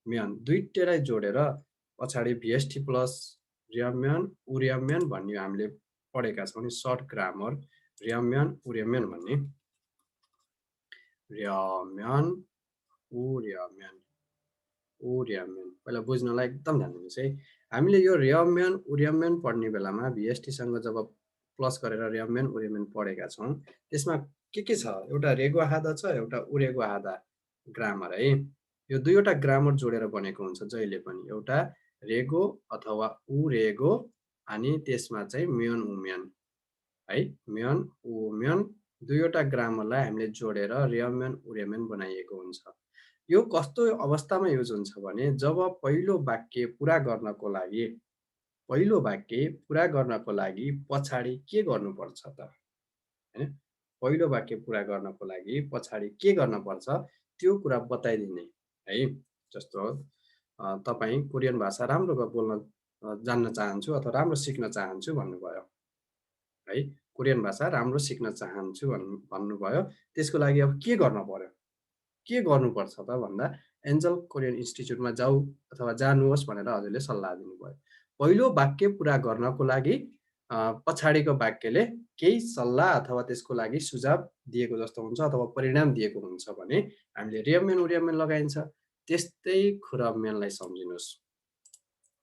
म्यान दुईटैलाई जोडेर पछाडि भिएसटी प्लस रियम्यान उरियम्यान भन्ने हामीले पढेका छौँ नि सर्ट ग्रामर रियम्यान उरियम्यान भन्ने रियम्यान उरियम्यान पहिला बुझ्नलाई एकदम ध्यान दिनुहोस् है। हामीले यो रियम्यान उरियम्यान पढ्ने बेलामा भिएसटीसँग जब प्लस गरेर रियम्यान उरियम्यान पढेका छौँ, त्यसमा के छ? एउटा रेगो आधा छ, एउटा उरेगो आधा ग्रामर है। यो दुईवटा ग्रामर जोडेर बनेको हुन्छ जहिले पनि, एउटा रेगो अथवा उरेगो अनि त्यसमा चाहिँ म्यान उम्यान है। म्यान उम्यान दुईवटा ग्रामरलाई हामीले जोडेर रियम्यान उरियम्यान बनाइएको हुन्छ। यो कस्तो अवस्थामा युज हुन्छ भने जब पहिलो वाक्य पुरा गर्नको लागि पछाडि के गर्नुपर्छ त हैन? पहिलो वाक्य पुरा गर्नको लागि पछाडि के गर्नुपर्छ त्यो कुरा बताइदिने है। जस्तो तपाईँ कोरियन भाषा राम्रो बोल्न जान्न चाहन्छु अथवा राम्रो सिक्न चाहन्छु भन्नुभयो है। कोरियन भाषा राम्रो सिक्न चाहन्छु भन्नुभयो, त्यसको लागि अब के गर्न पर्यो? के गर्नुपर्छ त भन्दा एन्जल कोरियन इन्स्टिच्युटमा जाऊ अथवा जानुहोस् भनेर हजुरले सल्लाह दिनुभयो। पहिलो वाक्य पुरा गर्नको लागि पछाडिको वाक्यले केही सल्लाह अथवा त्यसको लागि सुझाव दिएको जस्तो हुन्छ अथवा परिणाम दिएको हुन्छ भने हामीले रियम्यान उरियम्यान लगाइन्छ। त्यस्तै खुरम्यानलाई सम्झिनुहोस्।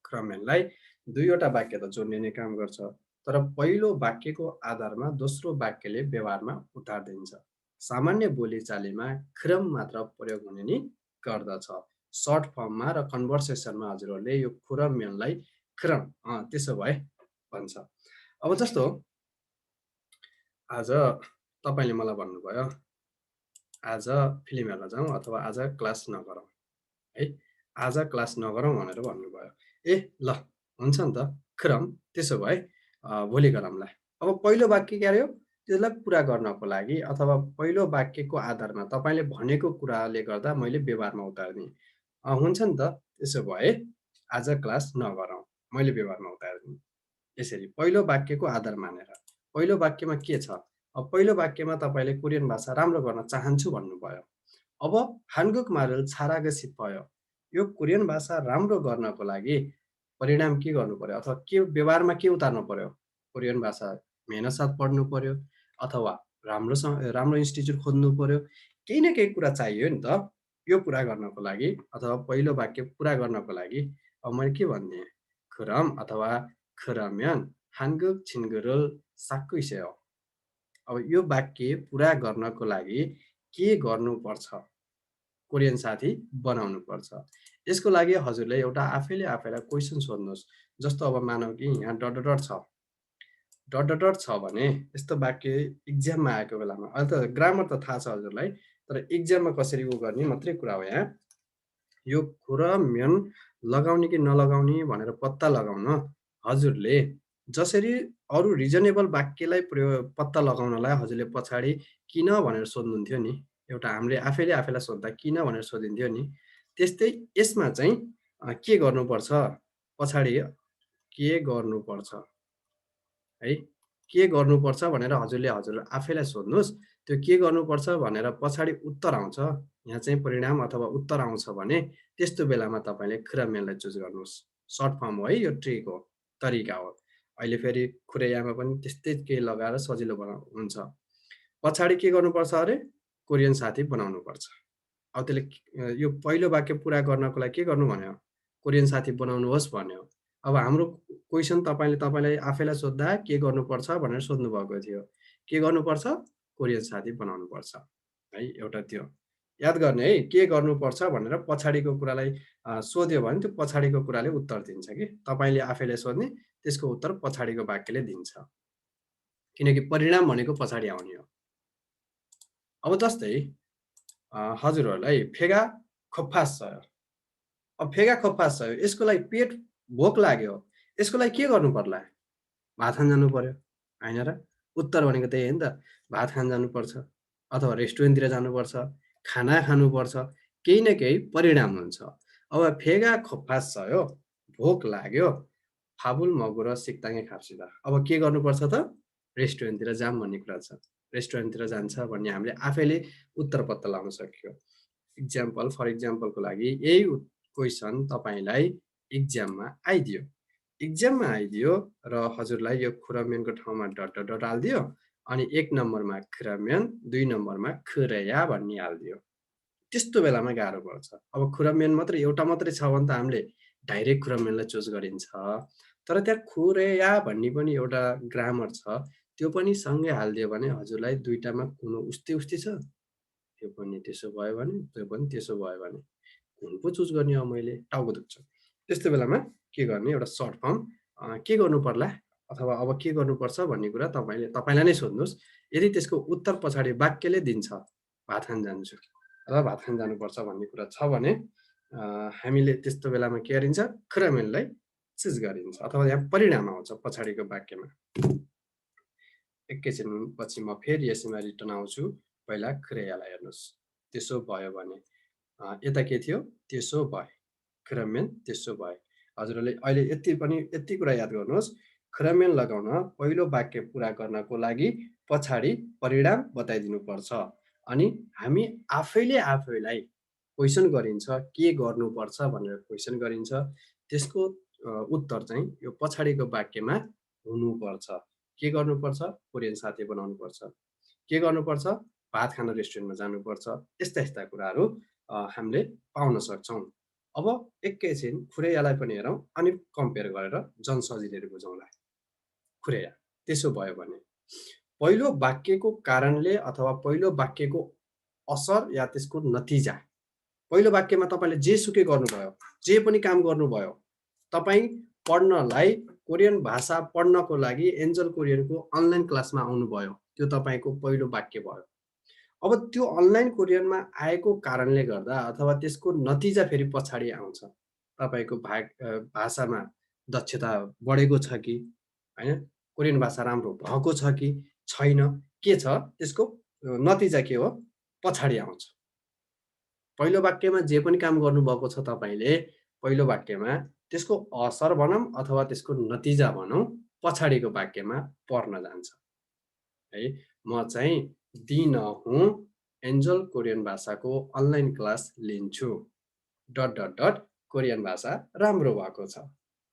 खुरम्यानलाई दुईवटा वाक्य त जोड्ने नै काम गर्छ, तर पहिलो वाक्यको आधारमा दोस्रो वाक्यले व्यवहारमा उतारिदिन्छ। सामान्य बोलीचालीमा क्रम मात्र प्रयोग हुने नि गर्दछ। सर्ट फर्ममा र कन्भर्सेसनमा हजुरहरूले यो खुरम्यानलाई क्रम त्यसो भए भन्छ। अब जस्तो आज तपाईँले मलाई भन्नुभयो आज फिल्म हेर्न जाउँ अथवा आज क्लास नगरौँ है। आज क्लास नगरौँ भनेर भन्नुभयो। ए ल हुन्छ नि त क्रम, त्यसो भए भोलि गरौँला। अब पहिलो वाक्य के अरे त्यसलाई पुरा गर्नको लागि अथवा पहिलो वाक्यको आधारमा तपाईँले भनेको कुराले गर्दा मैले व्यवहारमा उतार्दिएँ। हुन्छ नि त त्यसो भए आज क्लास नगरौँ, मैले व्यवहारमा उतार्दिएँ। यसरी पहिलो वाक्यको आधार मानेर पहिलो वाक्यमा के छ? अब पहिलो वाक्यमा तपाईँले कोरियन भाषा राम्रो गर्न चाहन्छु भन्नुभयो। अब 한국 말을 잘하고 싶어요। यो कोरियन भाषा राम्रो गर्नको लागि परिणाम के गर्नु पर्यो अथवा के व्यवहारमा के उतार्नु पर्यो? कोरियन भाषा मेहनत साथ पढ्नु पर्यो अथवा राम्रो इन्स्टिच्युट खोज्नु पर्यो। केही न केही कुरा चाहियो नि त यो पुरा गर्नको लागि अथवा पहिलो वाक्य पुरा गर्नको लागि। अब मैले के भनिदिएँ? खुरम अथवा खुरम्यान 한국 친구를 사귀고 있어요। अब यो वाक्य पुरा गर्नको लागि के गर्नुपर्छ? कोरियन साथी बनाउनु पर्छ। यसको लागि हजुरले एउटा आफैलाई क्वेशन सोध्नुहोस्। जस्तो अब मानौँ कि यहाँ डट डट छ। डट डट छ भने यस्तो वाक्य इक्जाममा आएको बेलामा अहिले त ग्रामर त थाहा छ हजुरलाई, तर इक्जाममा कसरी गर्ने मात्रै कुरा हो। यहाँ यो खुरम्यान लगाउने कि नलगाउने भनेर पत्ता लगाउन हजुरले जसरी अरू रिजनेबल वाक्यलाई पत्ता लगाउनलाई हजुरले पछाडि किन भनेर सोध्नुहुन्थ्यो नि, एउटा हामीले आफैलाई सोद्धा किन भनेर सोधिन्थ्यो नि, त्यस्तै यसमा चाहिँ के गर्नुपर्छ? पछाडि के गर्नुपर्छ है, के गर्नुपर्छ भनेर हजुर आफैलाई सोध्नुहोस्। त्यो के गर्नुपर्छ भनेर पछाडि उत्तर आउँछ, यहाँ चाहिँ परिणाम अथवा उत्तर आउँछ भने त्यस्तो बेलामा तपाईँले खुरम्यानलाई चुज गर्नुहोस्। सर्ट फर्म हो है, यो ट्रिक हो, तरिका हो। अहिले फेरि खुरेयामा पनि त्यस्तै केही लगाएर सजिलो हुन्छ। पछाडि के गर्नुपर्छ अरे? कोरियन साथी बनाउनुपर्छ। अब त्यसले यो पहिलो वाक्य पुरा गर्नको लागि के गर्नु भन्यो? कोरियन साथी बनाउनुहोस् भन्यो। अब हाम्रो क्वेशन तपाईँलाई आफैलाई सोद्धा के गर्नुपर्छ भनेर सोध्नु भएको थियो। के गर्नुपर्छ? कोरियन साथी बनाउनुपर्छ है। एउटा त्यो याद गर्ने है, के गर्नुपर्छ भनेर पछाडिको कुरालाई सोध्यो भने त्यो पछाडिको कुराले उत्तर दिन्छ कि तपाईँले आफैलाई सोध्ने, त्यसको उत्तर पछाडिको वाक्यले दिन्छ, किनकि परिणाम भनेको पछाडि आउने हो। अब जस्तै हजुरहरूलाई फेगा खोप्फास छ। अब फेगा खोप्फास छ, यसको लागि पेट भोक लाग्यो, यसको लागि के गर्नु पर्ला? भात खान जानु पर्यो, होइन र? उत्तर भनेको त्यही हो नि त, भात खान जानुपर्छ अथवा रेस्टुरेन्टतिर जानुपर्छ, खाना खानुपर्छ, केही न केही परिणाम हुन्छ। अब फेगा खोप्पास भयो, भोक लाग्यो, फाबुल मगुर सिक्ताङे खाप्सिदा। अब के गर्नुपर्छ त? रेस्टुरेन्टतिर जाऊँ भन्ने कुरा छ। रेस्टुरेन्टतिर जान्छ भन्ने हामीले आफैले उत्तर पत्ता लगाउन सक्यो। फर इक्जाम्पलको लागि यही क्वेसन तपाईलाई इक्जाममा आइदियो। इक्जाममा आइदियो र हजुरलाई यो खुरमेनको ठाउँमा डट डट डट हालिदियो अनि 1 नम्बरमा खुरमेन, 2 नम्बरमा खुरया भन्ने हालिदियो। त्यस्तो बेलामा गाह्रो पर्छ। अब खुरमेन मात्रै एउटा मात्रै छ भने त हामीले डाइरेक्ट खुरमेनलाई चुज गरिन्छ। तर त्यहाँ खुरेया भन्ने पनि एउटा ग्रामर छ, त्यो पनि सँगै हालिदियो भने हजुरलाई दुईटामा कुन उस्तै उस्तै छ, त्यो पनि त्यसो भयो भने, त्यो पनि त्यसो भयो भने कुन पो चुज गर्ने अब मैले? टाउको दुख्छ। त्यस्तो बेलामा के गर्ने? एउटा सर्ट फर्म के गर्नु पर्ला अथवा अब के गर्नुपर्छ भन्ने कुरा तपाईलाई नै सोध्नुहोस्। यदि त्यसको उत्तर पछाडि वाक्यले दिन्छ भात खान जान्छु अथवा भात खान जानुपर्छ भन्ने कुरा छ भने हामीले त्यस्तो बेलामा के गरिन्छ? खुरमेनलाई चुज गरिन्छ अथवा यहाँ परिणाम आउँछ पछाडिको वाक्यमा। एकैछिन पछि म फेरि यसैमा रिटर्न आउँछु। पहिला खुरेयालाई हेर्नुहोस्। त्यसो भयो भने यता के थियो? त्यसो भए, खुरमेन त्यसो भए। हजुरले अहिले यति कुरा याद गर्नुहोस्। खुरमेन लगाउन पहिलो वाक्य पुरा गर्नको लागि पछाडि परिणाम बताइदिनु पर्छ। अनि हामी आफैलाई क्वेसन गरिन्छ, के गर्नुपर्छ भनेर क्वेसन गरिन्छ। त्यसको उत्तर चाहिँ यो पछाडिको वाक्यमा हुनुपर्छ। के गर्नुपर्छ? कोरियन साथी बनाउनुपर्छ। के गर्नुपर्छ? भात खान रेस्टुरेन्टमा जानुपर्छ। यस्ता कुराहरू हामीले पाउन सक्छौँ। अब एकैछिन खुरेयालाई पनि हेरौँ अनि कम्पेयर गरेर झन् सजिलै बुझौँला। खुरेया त्यसो भयो भने पहिलो वाक्यको कारणले अथवा पहिलो वाक्यको असर या त्यसको नतिजा, पहिलो वाक्यमा तपाईले जेसुकै गर्नुभयो, जे पनि काम गर्नुभयो, तपाई पढ्नलाई कोरियन भाषा पढ्नको लागि एन्जल कोरियनको अनलाइन क्लासमा आउनुभयो, त्यो तपाईको पहिलो वाक्य भयो। अब त्यो अनलाइन कोरियनमा आएको कारणले गर्दा अथवा त्यसको नतिजा फेरि पछाडि आउँछ। तपाईको भाषामा दक्षता बढेको छ कि हैन, कोरियन भाषा राम्रो भएको छ कि छैन, के छ त्यसको नतिजा के हो? पछाडि आउँछ। पहिलो वाक्यमा जे पनि काम गर्नुभएको छ तपाईले, पहिलो वाक्यमा त्यसको असर भनौँ अथवा त्यसको नतिजा भनौँ पछाडिको वाक्यमा पर्न जान्छ। है, म चाहिँ दिनहुँ एन्जल कोरियन भाषाको अनलाइन क्लास लिन्छु डट डट डट कोरियन भाषा राम्रो भएको छ।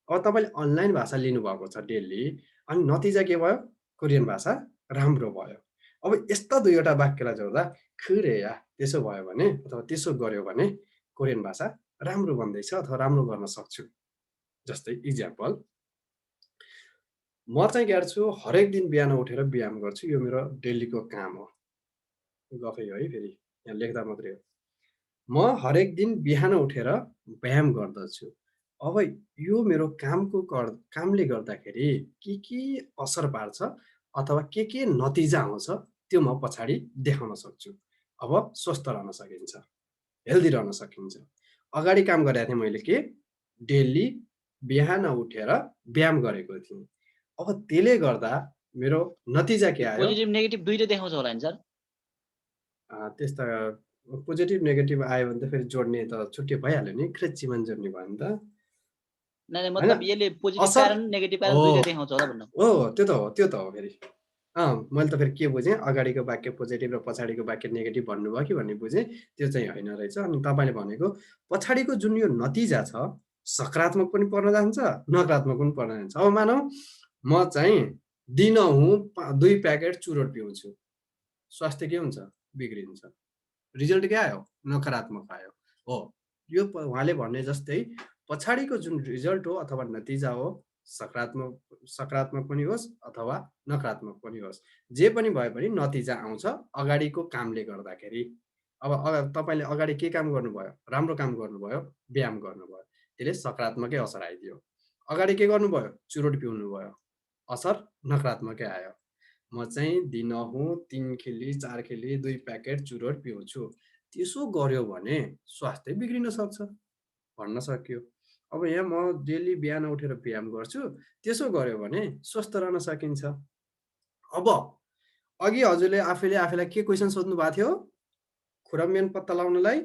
अब तपाईले अनलाइन भाषा लिनुभएको छ डेली अनि नतिजा के भयो? कोरियन भाषा राम्रो भयो। अब यस्ता दुईवटा वाक्यलाई जोड्दा खुरेया त्यसो भयो भने अथवा त्यसो गर्यो भने कोरियन भाषा राम्रो बन्दैछ अथवा राम्रो गर्न सक्छु। जस्तै इक्जाम्पल, म चाहिँ के गर्छु? हरेक दिन बिहान उठेर व्यायाम गर्छु। यो मेरो डेलीको काम हो। गफै हो है, फेरि यहाँ लेख्दा मात्रै हो। म हरेक दिन बिहान उठेर व्यायाम गर्दछु। अब यो मेरो कामले गर्दाखेरि के असर पार्छ अथवा के नतिजा आउँछ त्यो म पछाडि देखाउन सक्छु। अब स्वस्थ रहन सकिन्छ, हेल्दी रहन सकिन्छ। अगाडि काम गरेको थिएँ मैले के? डेली बिहान उठेर व्यायाम गरेको थिएँ। अब त्यसले गर्दा मेरो नतिजा के आयो? पोजिटिभ नेगेटिभ दुईटै देखाउँछ होला नि सर? त्यस्ता पोजिटिभ नेगेटिभ आयो भने त फेरि जोड्ने त छुट्टै भइहाल्यो नि, क्रेचिमान जोड्ने भयो नि त। नै मतलब यसले पोजिटिभ कारण नेगेटिभ कारण दुईटै देखाउँछ होला भन्नु। हो, त्यो त हो फेरि। मैले त फेरि के बुझेँ? अगाडिको वाक्य पोजिटिभ र पछाडिको वाक्य नेगेटिभ भन्नुभयो कि भन्ने बुझेँ। त्यो चाहिँ होइन रहेछ। अनि तपाईले भनेको पछाडिको जुन यो नतिजा छ सकारात्मक पनि पर्न जान्छ, नकारात्मक पनि पर्न जान्छ। अब मानौँ म चाहिँ दिनहुँ 2 प्याकेट चुरोट पिउँछु। स्वास्थ्य के हुन्छ? बिग्रिन्छ। रिजल्ट के आयो? नकारात्मक आयो। हो, यो उहाँले भने जस्तै पछाडिको जुन रिजल्ट हो अथवा नतिजा हो, सकारात्मक पनि होस् अथवा नकारात्मक पनि होस्, जे पनि भए पनि नतिजा आउँछ अगाडिको कामले गर्दाखेरि। अब तपाईले अगाडि के काम गर्नुभयो? राम्रो काम गर्नुभयो, व्यायाम गर्नुभयो, त्यसले सकारात्मकै असर आइदियो। अगाडि के गर्नुभयो? चुरोट पिउनुभयो, असर नकारात्मकै आयो। म चाहिँ दिनहुँ 3 खिली 4 खिली 2 प्याकेट चुरोट पिउँछु। त्यसो गर्यो भने स्वास्थ्य बिग्रिन सक्छ भन्न सकियो। अब यहाँ म डेली बिहान उठेर व्यायाम गर्छु, त्यसो गर्यो भने स्वस्थ रहन सकिन्छ। अब अघि हजुरले आफैलाई के क्वेसन सोध्नु भएको थियो? खुरम्बियन पत्ता लगाउनलाई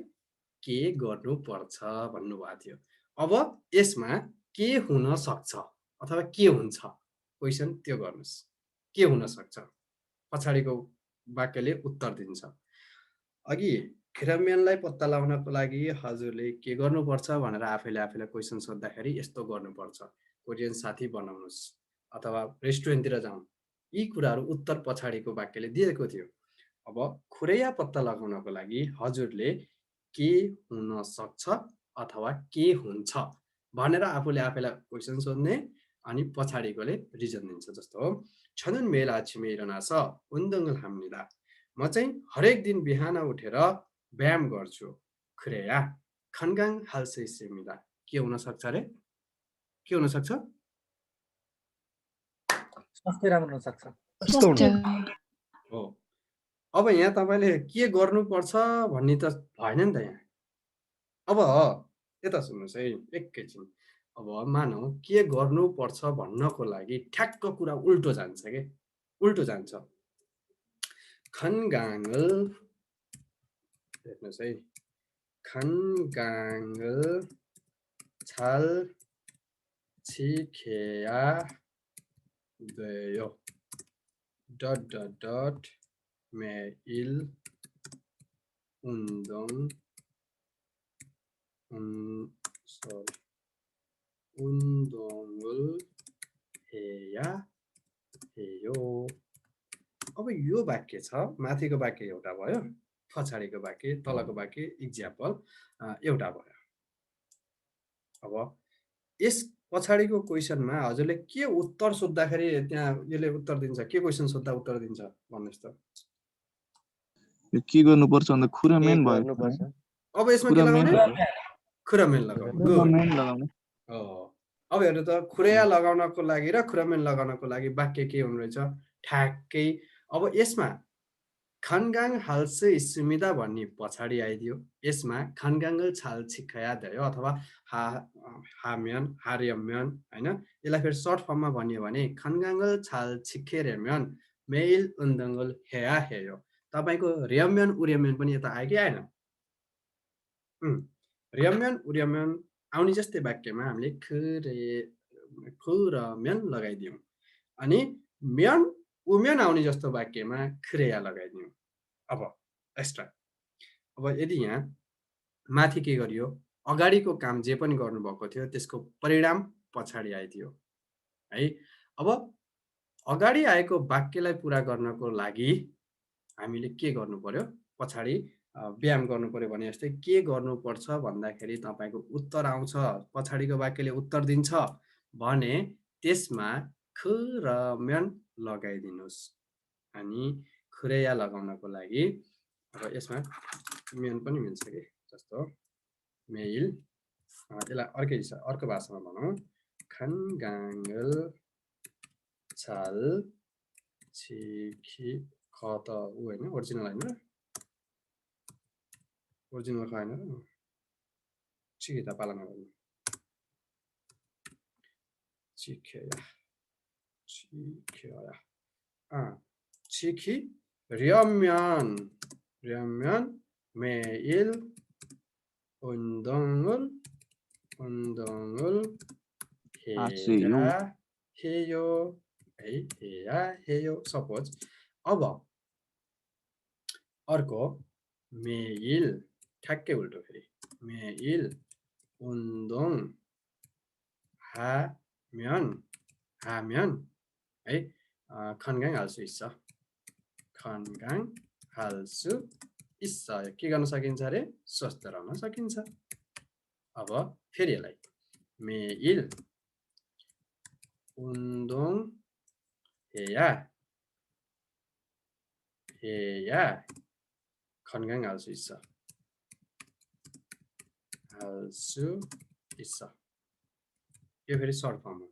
के गर्नुपर्छ भन्नुभएको थियो। अब यसमा के हुन सक्छ अथवा के हुन्छ? क्वेसन त्यो गर्नुस्। के हुन सक्छ? पछाडिको वाक्यले उत्तर दिन्छ। अघि खुरम्बियनलाई पत्ता लगाउनको लागि हजुरले के गर्नुपर्छ भनेर आफैलाई क्वेसन सोद्धाखेरि यस्तो गर्नुपर्छ। कोरियन साथी बनाउनुस् अथवा रेस्टुरेन्टतिर जाउँ। यी कुराहरू उत्तर पछाडिको वाक्यले दिएको थियो। अब खुरैया पत्ता लगाउनको लागि हजुरले के हुन सक्छ अथवा के हुन्छ भनेर आफैलाई क्वेसन सोध्ने अनि पछाडिकोले रिजन दिन्छ। जस्तो छनुन मेल आछिमे 일어나서 운동을 합니다. म चाहिँ हरेक दिन बिहान उठेर व्यायाम गर्छु। खुरैया 건강할 수 있습니다. के हुन सक्छ रे? के हुन सक्छ? स्वास्थ्य राम्रो हुन सक्छ। हो। अब यहाँ तपाईले के गर्नुपर्छ भन्ने त भएन नि त यहाँ। अब यता सुन्नुस् है एकैछिन। अब मानौ के गर्नुपर्छ भन्नको लागि ठ्याक्क कुरा उल्टो जान्छ के? उल्टो जान्छ। 건강을 हेर्नुस् है। 건강을 잘 지켜야 돼요. 매일 운동을 해야 해요. अब यो वाक्य छ, माथिको वाक्य एउटा भयो, पछाडिको वाक्य तलको वाक्य इक्जाम्पल एउटा भयो। अब यस पछाडिको क्वेसनमा हजुरले के उत्तर सोद्धाखेरि त्यहाँ यसले उत्तर दिन्छ? के क्वेसन सोद्धा उत्तर दिन्छ भन्नुस् त? के गर्नुपर्छ भन्दा खुरम्बियन भयो। अब यसमा के लगाउने? खुरम्बियन लगाउने। अब हेर्नु त खुरैया लगाउनको लागि र खुरम्बियन लगाउनको लागि वाक्य के हुनु रहेछ? ठ्याक्कै अब यसमा 건강할 수 있습니다 भन्ने पछाडि आइदियो। यसमा 건강을 잘 지켜야 돼요 अथवा 하려면 हैन? यसलाई फेरि सर्ट फर्ममा भनियो भने 건강을 잘 지키려면 매일 운동을 해야 해요। तपाईको र्यम्यन उर्यम्यन पनि यता आयो कि आएन? र्यम्यन उर्यम्यन आउने जस्तै वाक्यमा हामीले खुरम्यन लगाइदियौँ। अनि म्यन उम्यन आउने जस्तो वाक्यमा खुरैया लगाइदियौँ। अब एक्स्ट्रा। अब यदि यहाँ माथि के गरियो? अगाडिको काम जे पनि गर्नुभएको थियो त्यसको परिणाम पछाडि आइदियो है। अब अगाडि आएको वाक्यलाई पुरा गर्नको लागि हामीले के गर्नु पर्यो? पछाडि व्यायाम गर्नु पर्यो भने जस्तै के गर्नुपर्छ भन्दाखेरि तपाईको उत्तर आउँछ, पछाडिको वाक्यले उत्तर दिन्छ भने त्यसमा खुरम्यन लगाइदिनुस्। अनि खुरैया लगाउनको लागि अब यसमा म्यन पनि मिल्छ के? जस्तो मेल यसलाई अर्को भाषामा भनौँ। 건강을 잘 ख त उ हैन ओरिजिनल हैन र? ओरिजिनल हैन र? 지키다 पालना गर्नु। 지켜야 지키려면 매일 운동을 해야 해요। सपोज अब अर्को 매일 ठ्याक्कै उल्टो फेरि 매일 운동하면 है 건강할 수 있어। 건강할 수 있어요। के गर्न सकिन्छ रे? स्वस्थ रहन सकिन्छ। अब फेरि यसलाई 매일 운동해야 건강할 수 있어। 할 수 있어। यो फेरि सर्ट फर्म हो।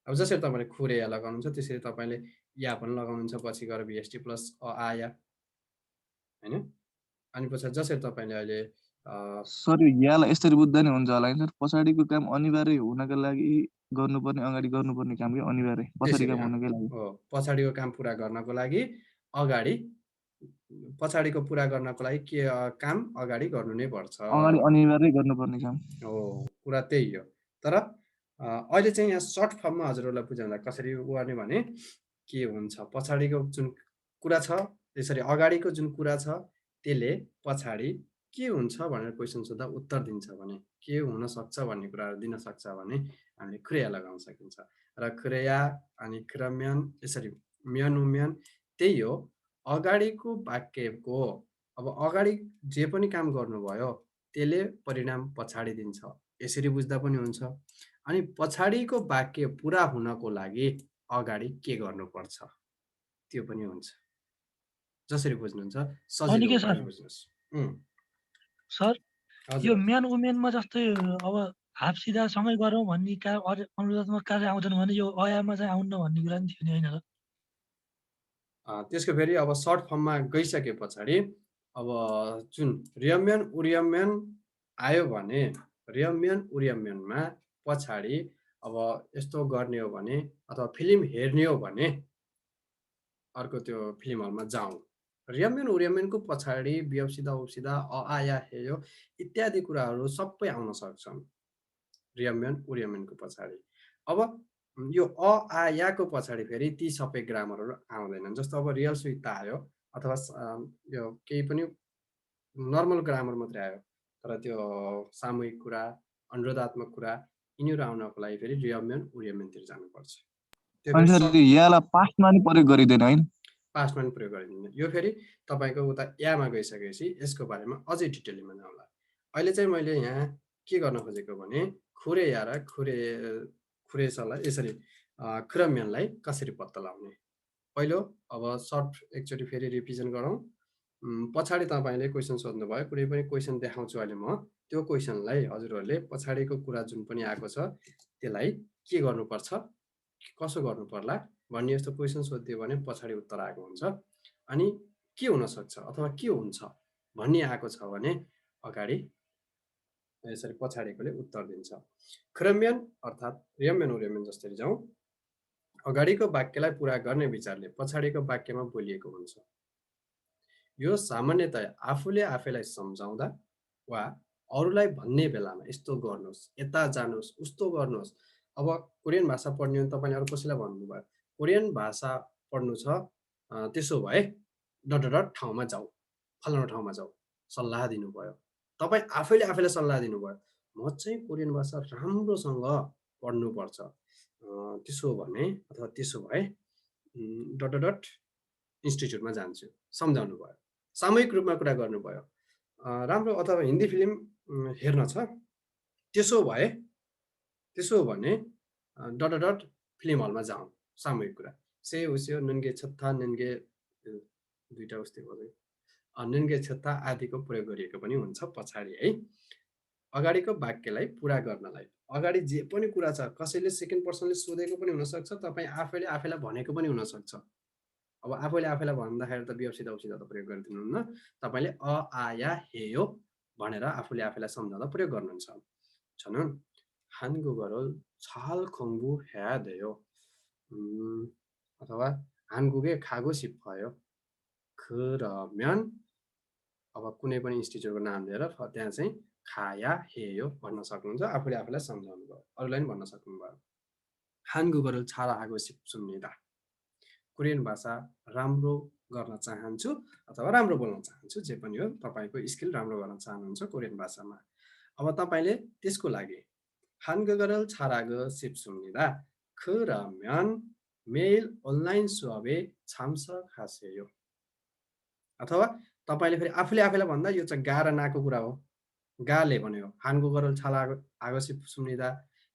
अब जसरी तपाईले खुरैया लगाउनुहुन्छ त्यसरी तपाईले या पनि लगाउनुहुन्छ, पछि गएर VST प्लस आया हैन? अनि पछि जसरी तपाईले अहिले सर यो यालाई यसरी बुझ्दा नि हुन्छ होला नि सर, पछाडिको काम अनिवार्य हुनका लागि गर्नुपर्ने अगाडि गर्नुपर्ने काम के अनिवार्य पछाडि काम हुनकै लागि। हो, पछाडिको काम पुरा गर्नको लागि अगाडि पछाडिको पुरा गर्नको लागि के काम अगाडि गर्नु नै पर्छ। अगाडि अनिवार्य गर्नुपर्ने काम हो, कुरा त्यही हो। तर अहिले चाहिँ यहाँ सर्ट फर्ममा हजुरहरूलाई बुझाउँदा कसरी गर्ने भने के हुन्छ, पछाडिको जुन कुरा छ त्यसरी अगाडिको जुन कुरा छ त्यसले पछाडि के हुन्छ भनेर क्वेसन सोद्धा उत्तर दिन्छ भने के हुन सक्छ भन्ने कुराहरू दिन सक्छ भने हामीले क्रिया लगाउन सकिन्छ। र क्रिया अनि क्रम्यान यसरी म्यान उम्यान त्यही हो। अगाडिको वाक्यको अब अगाडि जे पनि काम गर्नुभयो त्यसले परिणाम पछाडि दिन्छ, यसरी बुझ्दा पनि हुन्छ। अनि पछाडिको वाक्य पुरा हुनको लागि अगाडि के गर्नुपर्छ त्यो पनि हुन्छ। जसरी बुझ्नुहुन्छ सजिलो के उपायले सर? बुझ्नुहोस्। सर हजुर यो म्यान वुमेनमा जस्तै अब हाफ सिधा सँगै गरौँ भन्ने अनुरोधात्मक कार्य आउँदैन भने यो अयामा चाहिँ आउन्न भन्ने कुरा नि थियो नि होइन र? त्यसको फेरि अब सर्ट फर्ममा गइसके पछाडि अब जुन रियम्यान उरियम्यान आयो भने रियम्यान उरियम्यानमा पछाडि अब यस्तो गर्ने हो भने अथवा फिल्म हेर्ने हो भने अर्को त्यो फिल्म हलमा जाउँ, रियम्यान उरियम्यानको पछाडि बियप्सिदा उप्सिदा अ आ या हे यो इत्यादि कुराहरू सबै आउन सक्छन् रियम्यान उरियम्यानको पछाडि। अब यो अ आ याको पछाडि फेरि ती सबै ग्रामरहरू आउँदैनन्। जस्तो अब रियल सुइता आयो अथवा यो केही पनि नर्मल ग्रामर मात्रै आयो, तर त्यो सामूहिक कुरा अनुरोधात्मक कुरा यिनीहरू आउनको लागि फेरि रियम्यान उरियम्यानतिर जानुपर्छ। त्यो अनि फेरि सर यो यालाई पास्टमा नि प्रयोग गरिँदैन हैन? पास्टमा पनि प्रयोग गरिँदैन। यो फेरि तपाईँको उता यामा गइसकेपछि यसको बारेमा अझै डिटेलमा जाउँला। अहिले चाहिँ मैले यहाँ के गर्न खोजेको भने खुरे या र खुरेसलाई यसरी क्रम्यानलाई कसरी पत्ता लगाउने। पहिलो अब सर्ट एकचोटि फेरि रिभिजन गरौँ। पछाडि तपाईँले क्वेसन सोध्नुभयो, कुनै पनि क्वेसन देखाउँछु अहिले म, त्यो क्वेसनलाई हजुरहरूले पछाडिको कुरा जुन पनि आएको छ त्यसलाई के गर्नुपर्छ कसो गर्नु पर्ला भन्ने यस्तो क्वेसन सोधिदियो भने पछाडि उत्तर आएको हुन्छ। अनि के हुनसक्छ अथवा के हुन्छ भन्ने आएको छ भने अगाडि यसरी पछाडिकोले उत्तर दिन्छ। क्रम्यान अर्थात् रियम्यान उरियम्यान जसरी जाउँ, अगाडिको वाक्यलाई पुरा गर्ने विचारले पछाडिको वाक्यमा बोलिएको हुन्छ। यो सामान्यतया आफूले आफैलाई सम्झाउँदा वा अरूलाई भन्ने बेलामा यस्तो गर्नुहोस्, यता जानुहोस्, उस्तो गर्नुहोस्। अब कोरियन भाषा पढ्ने हो भने तपाईँले अरू कसैलाई भन्नुभयो कोरियन भाषा पढ्नु छ, त्यसो भए डट ठाउँमा जाऊ, फलानु ठाउँमा जाऊ, सल्लाह दिनुभयो। तपाईँ आफैले आफैलाई सल्लाह दिनुभयो म चाहिँ कोरियन भाषा राम्रोसँग पढ्नुपर्छ, त्यसो भने अथवा त्यसो भए डट इन्स्टिट्युटमा जान्छु, सम्झाउनु भयो। सामूहिक रूपमा कुरा गर्नुभयो, राम्रो अथवा हिन्दी फिल्म हेर्न छ, त्यसो भने डट फिल्म हलमा जाउँ, सामूहिक कुरा। से उस्यो नन्गे छत्ता नन्गे दुईटा उस्तै भयो, नन्गे छत्ता आदिको प्रयोग गरिएको पनि हुन्छ पछाडि है। अगाडिको वाक्यलाई पुरा गर्नलाई अगाडि जे पनि कुरा छ कसैले सेकेन्ड पर्सनले सोधेको पनि हुनसक्छ, तपाईँ आफैले आफैलाई भनेको पनि हुनसक्छ। अब आफैले आफैलाई भन्दाखेरि त बियप्सिदा उप्सिदा त प्रयोग गरिदिनुहुन्न, तपाईँले अ आ या हे यो भनेर आफूले आफैलाई सम्झाउँदा प्रयोग गर्नुहुन्छ। छन् 한국어를 잘 공부해야 돼요. अथवा 한국에 가고 싶어요. 그러면 अब कुनै पनि इन्स्टिट्युटको नाम लिएर त्यहाँ चाहिँ खाया हेयो भन्न सक्नुहुन्छ, आफूले आफूलाई सम्झाउनु भयो, अरूलाई पनि भन्न सक्नुभयो। 한국어를 잘하고 싶습니다. कोरियन भाषा राम्रो गर्न चाहन्छु अथवा राम्रो बोल्न चाहन्छु, जे पनि हो तपाईँको स्किल राम्रो गर्न चाहनुहुन्छ कोरियन भाषामा। अब तपाईँले त्यसको लागि 한국어를 잘하고 싶습니다. 그러면 매일 온라인 수업에 참석하세요. अथवा तपाईँले फेरि आफूले आफैलाई भन्दा यो चाहिँ गा र नाको कुरा हो। गाले भन्यो 한국어를 잘하고 싶습니다,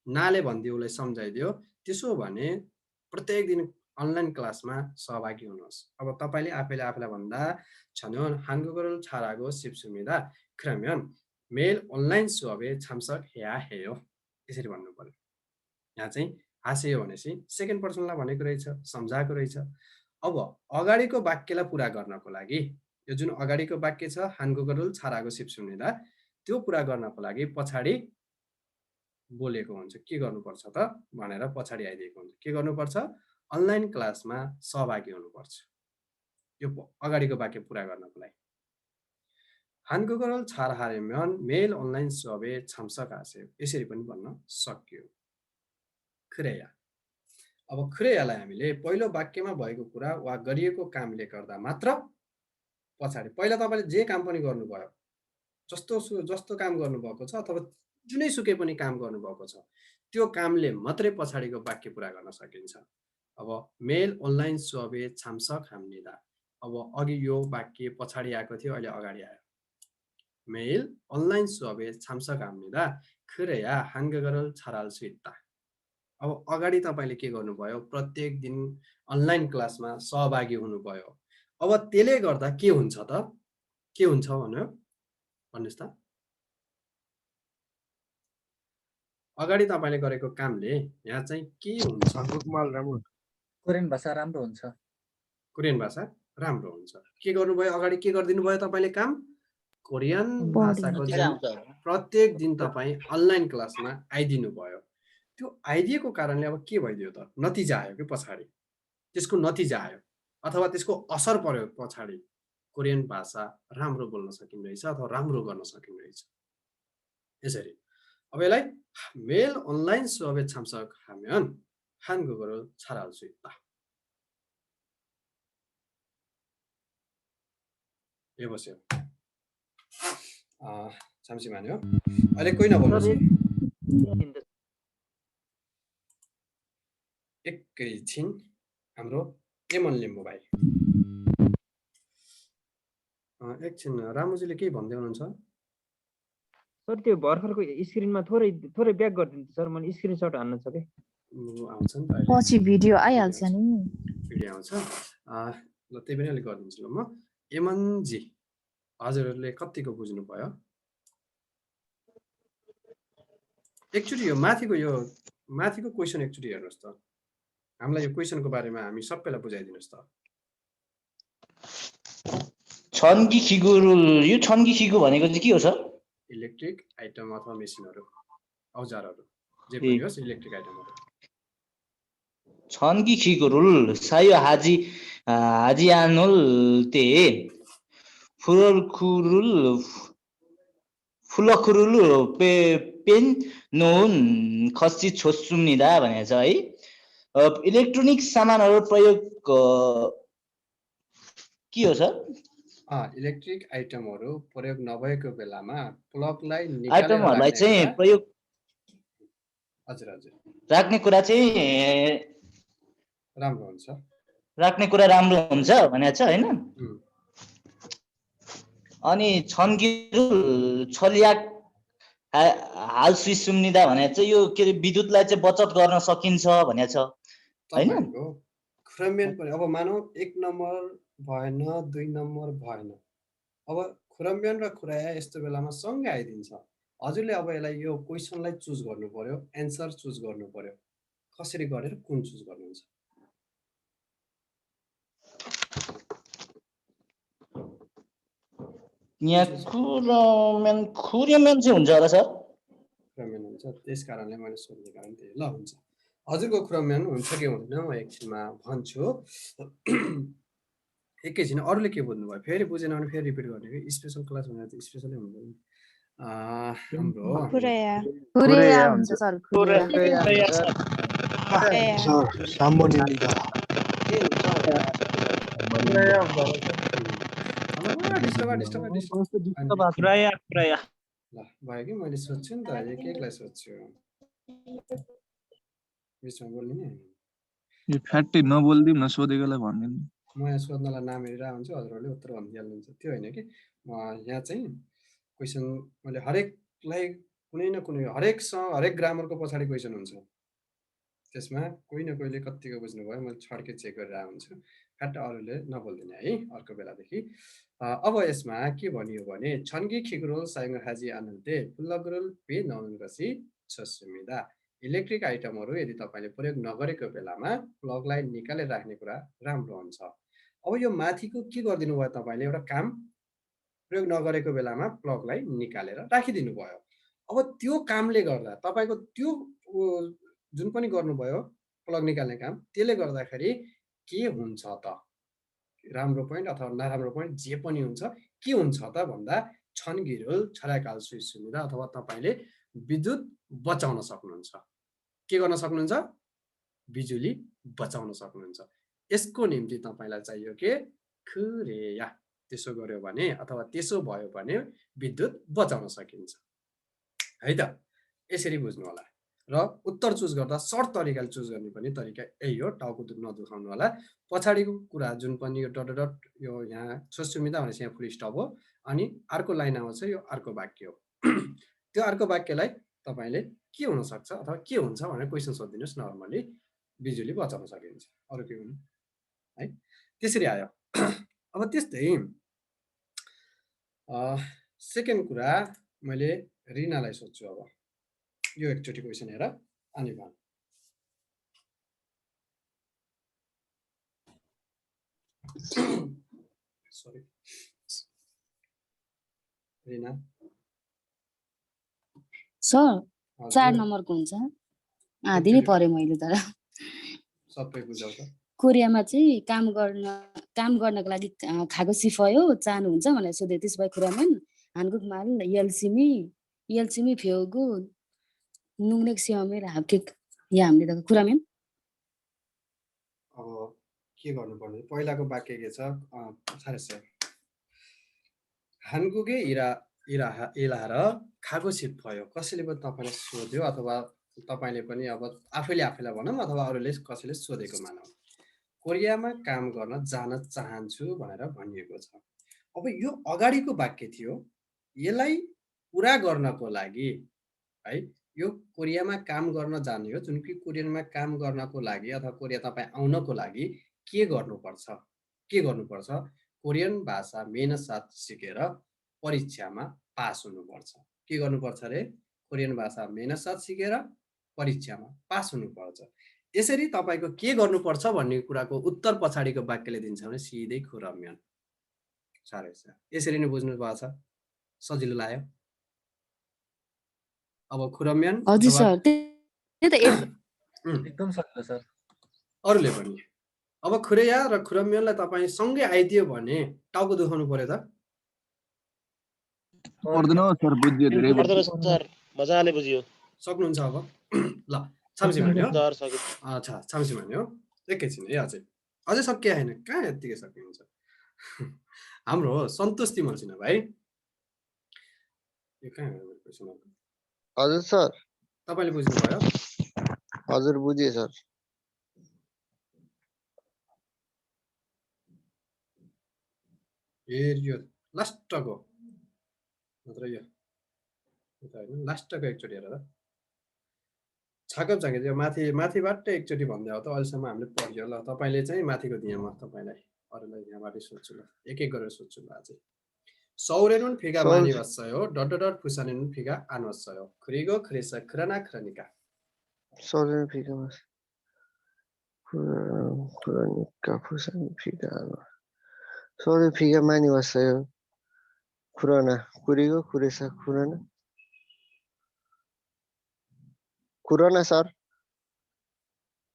नाले भनिदियो उसलाई सम्झाइदियो, त्यसो भने प्रत्येक दिन अनलाइन क्लासमा सहभागी हुनुहोस्। अब तपाईँले आफैले आफैलाई भन्दा 저는 한국어를 잘하고 싶습니다. 그러면 매일 온라인 수업에 참석해야 해요. यसरी भन्नु पर्यो। यहाँ चाहिँ हास्यो भनेपछि सेकेन्ड पर्सनलाई भनेको रहेछ, सम्झाएको रहेछ। अब अगाडिको वाक्यलाई पुरा गर्नको लागि यो जुन अगाडिको वाक्य छ 한국어를 잘하고 싶습니다, त्यो पुरा गर्नको लागि पछाडि बोलेको हुन्छ के गर्नुपर्छ त भनेर पछाडि आइदिएको हुन्छ के गर्नुपर्छ अनलाइन क्लासमा सहभागी हुनुपर्छ यो अगाडिको वाक्य पुरा गर्नको लागि 한국어를 잘하려면 매일 온라인 수업에 참석하세요. यसरी पनि भन्न सक्यो. 그래야. अब 그래야लाई हामीले पहिलो वाक्यमा भएको कुरा वा गरिएको कामले गर्दा मात्र पछाडि पहिला तपाईले जे काम पनि गर्नुभयो जस्तो काम गर्नुभएको छ अथवा जुनै सुकै पनि काम गर्नुभएको छ त्यो कामले मात्रै पछाडिको वाक्य पुरा गर्न सकिन्छ. अब मेल अनलाइन सुअबे 참석합니다. अब अघि यो वाक्य पछाडि आएको थियो अहिले अगाडि आयो. 매일 온라인 수업에 참석합니다. 그래야 한국어를 잘할 수 있다. अब अगाडि तपाईले के गर्नुभयो प्रत्येक दिन अनलाइन क्लासमा सहभागी हुनुभयो. अब त्यसले गर्दा के हुन्छ त के हुन्छ भन्नु भन्नुस् त अगाडि तपाईले गरेको कामले यहाँ चाहिँ के हुन्छ कोरियन भाषा राम्रो हुन्छ कोरियन भाषा राम्रो हुन्छ के गर्नुभयो अगाडि के गर्दिनु भयो तपाईले काम कोरियन भाषाको प्रत्येक दिन तपाई अनलाइन क्लासमा आइदिनु भयो त्यो आइदिएको कारणले अब के भइदियो त नतिजा आयो के पछाडी त्यसको नतिजा आयो अथवा त्यसको असर पर्यो पछाडी कोरियन भाषा राम्रो बोल्न सकिन्छ अथवा राम्रो गर्न सकिन्छ यसरी अब यसलाई 매일 온라인 수업에 참석하면 한국어를 잘할 수 있다. 해보세요. 잠시만요. अहिले कोही नबोल्नुहोस् एकैछिन हाम्रो एमन लिम्बू भाइ एकछिन रामुजीले के भन्दै हुनुहुन्छ सर त्यो भर्खरको स्क्रिनमा थोरै ब्याक गरिदिनु सर मैले स्क्रिनशट हान्न छ के आउँछ नि त पछि भिडियो आइहाल्छ नि भिडियो आउँछ ल त्यही पनि अलि गरिदिन्छु ल म एमनजी हजुरहरूले कतिको बुझ्नु भयो एक्चुअली यो माथिको क्वेशन एक्चुअली हेर्नुस् त हामीलाई यो क्वेशनको बारेमा हामी सबैलाई बुझाइदिनुस् त छन्की खिगु भनेको चाहिँ के हो सर इलेक्ट्रिक आइटम अथवा मेसिनहरु औजारहरु जे पनि होस् इलेक्ट्रिक आइटमहरु छन्की खिगुरुल सायो हाजिआनुल ते फुलखुरुल पेन नोन खसी छोस्नुनिदा भनेको छ है इलेक्ट्रोनिक सामानहरु प्रयोग के हो सर इलेक्ट्रिक आइटमहरु प्रयोग नभएको बेलामा प्लगलाई आइटमहरुलाई चाहिँ प्रयोग हजुर राख्ने कुरा चाहिँ राम्रो हुन्छ राख्ने कुरा राम्रो हुन्छ भनेको छ हैन अनि छन्किरुल छलिया हाल सुनिदा भनेको चाहिँ यो के विद्युतलाई चाहिँ बचत गर्न सकिन्छ भनेको छ हैन खुरम्बियन पनि अब मानौ 1 नम्बर भएन 2 नम्बर भएन अब खुरम्बियन र खुराया यस्तो बेलामा सँगै आइदिन्छ हजुरले अब यसलाई यो क्वेशनलाई चुज गर्नु पर्यो आन्सर चुज गर्नु पर्यो कसरी गरेर कुन चुज गर्नुहुन्छ यहाँ खुरम्बियन चाहिँ हुन्छ होला सर खुरम्बियन हुन्छ त्यसकारणले मैले सोध्ने कारण त्यही ल हुन्छ हजुरको खुरम्बियन हुन्छ कि हुँदैन म एकछिनमा भन्छु एकैछिन अरूले के बुझ्नु भयो फेरि बुझेन भने फेरि रिपिट गर्ने कि स्पेशल क्लास भनेर त स्पेशलै हुँदैन हाम्रो खुरेया हुन्छ सर ल भयो कि मैले सोध्छु नि त एकलाई सोध्छु बिचमा बोल्ने नि यो फ्याट्टै नबोल्दिम न सोधेकोलाई भन्दिनु म यहाँ सोध्नलाई नाम हेरिरहेको हुन्छु हजुरहरूले उत्तर भनिदिहाल्नुहुन्छ त्यो होइन कि म यहाँ चाहिँ क्वेसन मैले हरेकलाई कुनै न कुनै हरेक ग्रामरको पछाडि क्वेसन हुन्छ त्यसमा कोही न कोहीले कतिको बुझ्नुभयो मैले छड्के चेक गरिरहेको हुन्छु फ्याट्ट अरूले नबोल्दिने है अर्को बेलादेखि अब यसमा के भनियो भने छन्की खिगुरुल साइङ हाजी आनन्ते फुल्लगुरुल पे नौन गसी छस्मिदा इलेक्ट्रिक आइटमहरु यदि तपाईले प्रयोग नगरेको बेलामा प्लगलाई निकालेर राख्ने कुरा राम्रो हुन्छ अब यो माथिको के गर्दिनु भयो तपाईले एउटा काम प्रयोग नगरेको बेलामा प्लगलाई निकालेर राखिदिनु भयो। अब त्यो कामले गर्दा तपाईँको त्यो जुन पनि गर्नुभयो प्लग निकाल्ने काम, त्यसले गर्दाखेरि के हुन्छ त, राम्रो पोइन्ट अथवा नराम्रो पोइन्ट जे पनि हुन्छ, के हुन्छ त भन्दा छन्गिरोल छर्याकाल सुई सुन्निदा अथवा तपाईँले विद्युत बचाउन सक्नुहुन्छ। के गर्न सक्नुहुन्छ? बिजुली बचाउन सक्नुहुन्छ। यसको निम्ति तपाईँलाई चाहियो के? खुरेया। त्यसो गर्यो भने अथवा त्यसो भयो भने विद्युत बचाउन सकिन्छ है त। यसरी बुझ्नु होला। र उत्तर चुज गर्दा सर्ट तरिकाले चुज गर्ने पनि तरिका यही हो। टाउको नदुखाउनु होला। पछाडिको कुरा जुन पनि यो डट डट यो यहाँ सुस्मिता भनेपछि यहाँ फुल स्टप हो, अनि अर्को लाइन आउँछ, यो अर्को वाक्य हो। त्यो अर्को वाक्यलाई तपाईँले के हुन सक्छ अथवा के हुन्छ भनेर क्वेसन सोधिदिनुहोस्। नर्मली बिजुली बचाउन सकिन्छ, अरू के हुनु है। त्यसरी आयो। अब त्यस्तै सेकेन्ड कुरा मैले रिनालाई सोध्छु। अब यो एकचोटि क्वेसन हेर अनिभान। सरी रिना सर 4 नम्बरको हुन्छ। आधी नै परे मैले तर सबै बुझाउँछ। कोरियामा चाहिँ काम गर्नको लागि खाएको सिफयो चाहनुहुन्छ भनेर सोधे। त्यस भए खुरामेन 한국 말 열심히 배우고 능력 시험을 합격해야 합니다. 그러면 अब के गर्नुपर्ने? पहिलाको वाक्य के छ? सारेछ 한국에 일하러 가고 싶어요। कसैले पनि तपाईलाई सोध्यो अथवा तपाईले पनि अब आफैले आफैलाई भनौँ अथवा अरूले कसैले सोधेको मानौ। कोरियामा काम गर्न जान चाहन्छु भनेर भनिएको छ। अब यो अगाडिको वाक्य थियो। यसलाई पुरा गर्नको लागि है, यो कोरियामा काम गर्न जाने हो। जुन कि कोरियामा काम गर्नको लागि अथवा कोरिया तपाईँ आउनको लागि के गर्नुपर्छ? कोरियन भाषा मेहनत साथ सिकेर परीक्षामा पास हुनुपर्छ। के गर्नुपर्छ रे? कोरियन भाषा मेहनत साथ सिकेर परीक्षामा पास हुनुपर्छ। यसरी तपाईको के गर्नुपर्छ भन्ने कुराको उत्तर पछाडिको वाक्यले दिन्छ भने सिधै खुरम्यन। साह्रै छ। यसरी नै बुझ्नु भएको छ? सजिलो लाग्यो? अब खुरम्यन हजुर सर, त्यो त एकदम सजिलो सर। अरूले पनि अब खुरेया र खुरम्यनलाई तपाईँ सँगै आइदियो भने टाउको दुखाउनु पर्यो त? पर्दैन सर, बुझ्यो धेरै पर्दैन सर, मजाले बुझियो। सक्नुहुन्छ अब? ल छाम्सी भन्यो। सर सक्यो। अच्छा छाम्सी भन्यो। एकैछिन है, अझै सकिया छैन। कहाँ यतिकै सकिन्छ? हाम्रो सन्तुष्टि मल्सिना भाइ। यो कहाँ हो क्वेसन? हजुर सर। तपाईले बुझ्नु भयो? हजुर बुझेँ सर। यो लास्टको मात्र यो हैन, लास्टको एकचोटि हेर त। छाकप छाके त्यो माथिबाट एकचोटि भन्दै हो त। अहिलेसम्म हामीले पढ्यो। ल तपाईले चाहिँ माथिको दिएँ म तपाईलाई, अरूलाई यहाँबाट सोध्छु। ल एक एक गरेर सोध्छु। ल अझै 서울에는 비가 많이 왔어요. डट 부산에는 비가 안 왔어요. 그리고 그래서 그러니까. 서울에는 비가 왔어요. 그러니까 부산에 비가 안 와. 서울에 비가 많이 왔어요. 그리고 그래서 कुराना सर।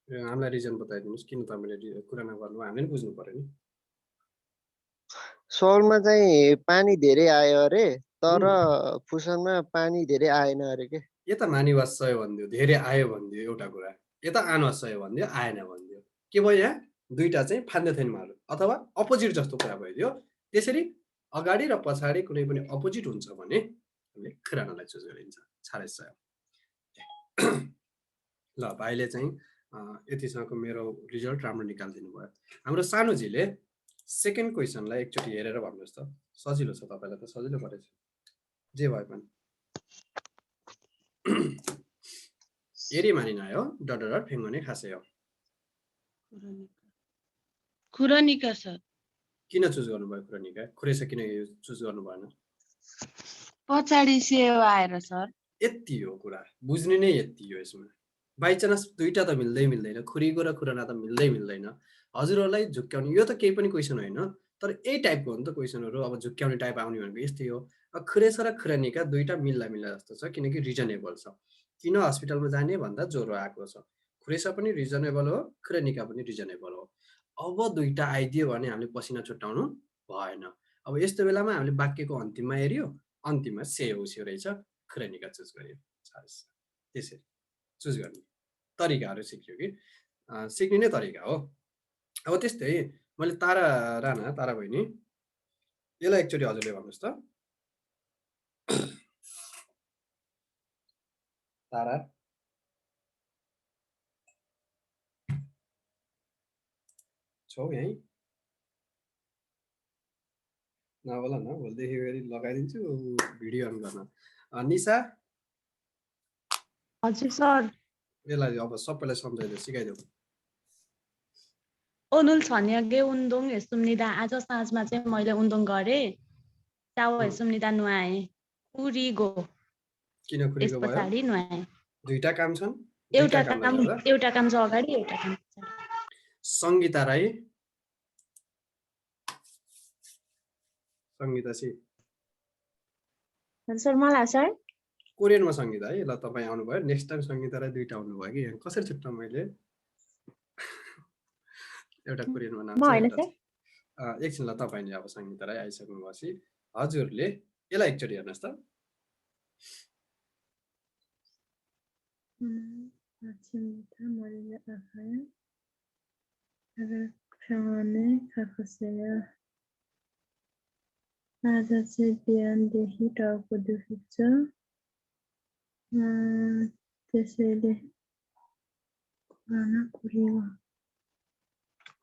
हामीलाई रिजन बताइदिनुस् किन तपाईले कुराना गर्नु? हामीले नि बुझ्नु पर्यो नि। सहरमा चाहिँ पानी धेरै आयो अरे, तर फुसानमा पानी धेरै आएन अरे के। यता मानी वास्सयो भन्दियो, धेरै आयो भन्दियो एउटा कुरा, यता आन वास्सयो भन्दियो, आएन भन्दियो। के भयो यहाँ? दुईटा चाहिँ फान्दै थिएन मारु अथवा अपोजिट जस्तो कुरा भइदियो। त्यसरी अगाडि र पछाडि कुनै पनि अपोजिट हुन्छ भने हामीले खुरानालाई चुज गरिन्छ। छारेछ। ल भाइले चाहिँ यतिसम्मको मेरो रिजल्ट राम्रो निकालिदिनु भयो। हाम्रो सानुजीले सेकेन्ड क्वेसनलाई एकचोटि हेरेर भन्नुहोस् त। सजिलो छ, तपाईलाई त सजिलो परेछ जे भए पनि। एरी मानिनायो डट फेङ्गने खासे हो। खुरनिका सर। किन चुज गर्नुभयो खुरनिका? खुरेसा किन चुज गर्नु भएन? पछाडि सेवा आएर सर। यति हो कुरा, बुझ्ने नै यति हो। यसमा बाइचान्स दुईटा त मिल्दैन। खुरीको र खुराना त मिल्दैन। हजुरहरूलाई झुक्क्याउने यो त केही पनि क्वेसन होइन। तर यही टाइपको हो नि त क्वेसनहरू। अब झुक्क्याउने टाइप आउने भनेको यस्तै हो। खुरेस र खुरानीका दुईटा मिल्ला जस्तो छ, किनकि रिजनेबल छ। किन हस्पिटलमा जाने भन्दा ज्वरो आएको छ। खुरेसा पनि रिजनेबल हो, खुरानीका पनि रिजनेबल हो। अब दुईटा आइदियो भने हामीले पसिना छुट्याउनु भएन। अब यस्तो बेलामा हामीले वाक्यको अन्तिममा हेऱ्यो, अन्तिममा से उस्यो रहेछ, खुरानीका चुज गर्यो। त्यसरी चुज गर्ने तरिकाहरू सिक्यो कि सिक्ने नै तरिका हो। अब त्यस्तै मैले तारा राणा, तारा बहिनी, यसलाई एकचोटि हजुरले भन्नुहोस् त। तारा छौ यहीँ? नबोल न, भोलिदेखि फेरि लगाइदिन्छु भिडियो अन गर्न। निशा, हजुर सर। यसलाई अब सबैलाई सम्झाइदियो, सिकाइदेऊ। ओनुल छन्यागे उन्दुङ हेसुम्निदा आज साँझमा चाहिँ मैले उन्दुङ गरेँ। चाउ हेसुम्निदा नुहाएँ। कुरिगो। किन खुरीको यस भयो? पछाडि नुहाएँ। दुईटा काम छन्, एउटा काम छ अगाडि, एउटा काम छ। सङ्गीता राई, सङ्गीता सी। सर मलाई सर कोरियनमा सङ्गीता है। ल तपाईँ आउनुभयो, नेक्स्ट टाइम सङ्गीता राई दुईटा आउनुभयो कि यहाँ कसरी छुट्टाउँ मैले? एउटा कोरियनमा नाम छ, एउटा एकछिन। ल तपाईँ अब सङ्गीता राई आइसक्नुभएपछि हजुरले यसलाई एकचोटि हेर्नुहोस् त। आज चाहिँ बिहानदेखि टाउको दुखेको छ, त्यसैले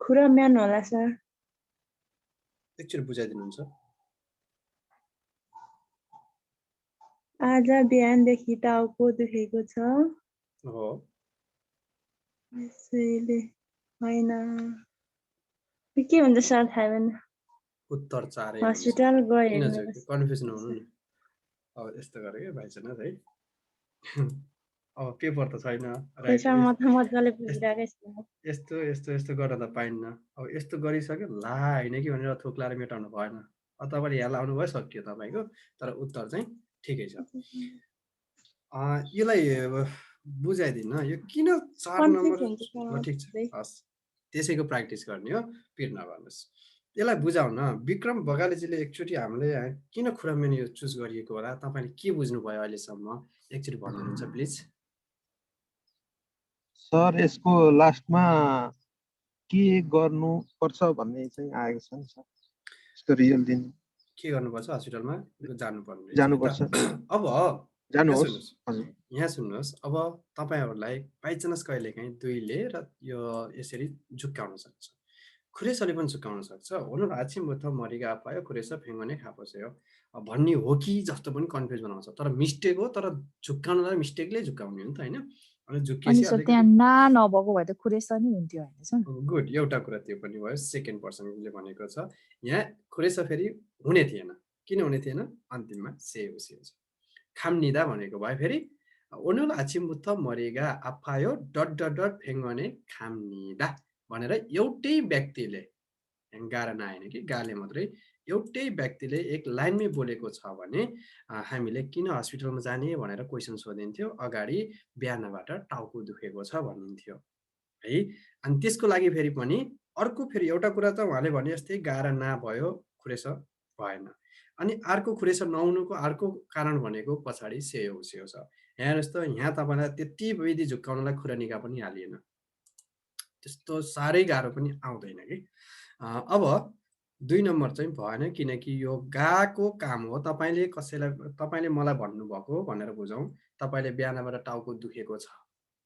खुरा म्यान होला सर। एकचोटि बुझाइदिनुहुन्छ? आज बिहानदेखि टाउको दुखेको छ, हो, त्यसैले होइन के हुन्छ सर थाहा भएन। उत्तर चारै हस्पिटल गए कन्फ्युज नहुनु नि। अब यस्तो गरे क्या भाइजनाथ है। अब पेपर त छैन, यस्तो यस्तो यस्तो गर्न त पाइन्न। अब यस्तो गरिसक्यो ला होइन कि भनेर थोक्लाएर मेटाउनु भएन। अब तपाईँले यहाँ लाउनु भयो, सकियो तपाईँको। तर उत्तर चाहिँ ठिकै छ। यसलाई बुझाइदिनु, यो किन 4 नम्बर? ठिक छ, हस्, त्यसैको प्र्याक्टिस गर्ने हो, पिर नगर्नुहोस्। यसलाई बुझाउन विक्रम बगालेजीले एकचोटि हामीले किन खुराम्यान यो चुज गरिएको होला, तपाईँले के बुझ्नुभयो अहिलेसम्म, एकचोटि भनिदिनुहुन्छ प्लिज। सर यसको लास्टमा के गर्नुपर्छ भन्ने चाहिँ आएको छ नि सर। यसको रिजल्ट दिनु के गर्नुपर्छ? हस्पिटलमा जानुपर्ने। अब यहाँ सुन्नुहोस्, अब तपाईँहरूलाई बाइचान्स कहिलेकाहीँ दुईले र यो यसरी झुक्काउन सक्छ। खुरेसले पनि झुक्काउन सक्छ। हुनु आछिमुथ मरिगा पायो खुरेसा फेङ्गने खापोसे हो भन्ने हो कि जस्तो पनि कन्फ्युज बनाउँछ। तर मिस्टेक हो, तर झुक्काउनलाई मिस्टेकले झुक्काउने हो नि त होइन। अनि झुक्किएपछि त्यहाँ ना नभएको भए त खुरेसा नि हुन्थ्यो होइन सर। गुड, एउटा कुरा त्यो पनि भयो। सेकेन्ड पर्सनले भनेको छ यहाँ खुरेसा फेरि हुने थिएन। किन हुने थिएन? अन्तिममा से उसियो। खामनिदा भनेको भयो फेरि ओनुल आछिमुथ मरिगा आफायो डट डट डट फेङ्गने खामनिदा भनेर एउटै व्यक्तिले, गाह्रो नआएन कि गाले मात्रै, एउटै व्यक्तिले एक लाइनमै बोलेको छ भने हामीले किन हस्पिटलमा जाने भनेर क्वेसन सोधिन्थ्यो। अगाडि बिहानबाट टाउको दुखेको छ भनिन्थ्यो है। अनि त्यसको लागि फेरि पनि अर्को फेरि एउटा कुरा त उहाँले भने जस्तै गाह्रो नभयो, खुरेस भएन। अनि अर्को खुरेसा नहुनुको अर्को कारण भनेको पछाडि सेयो उसियो छ। हेर्नुहोस् त, यहाँ तपाईँलाई त्यति विधि झुक्काउनलाई खुरानिका पनि हालिएन, त्यस्तो साह्रै गाह्रो पनि आउँदैन कि। अब 2 नम्बर चाहिँ भएन, किनकि यो गाको काम हो। तपाईँले मलाई भन्नुभएको भनेर बुझौँ, तपाईँले बिहानबाट टाउको दुखेको छ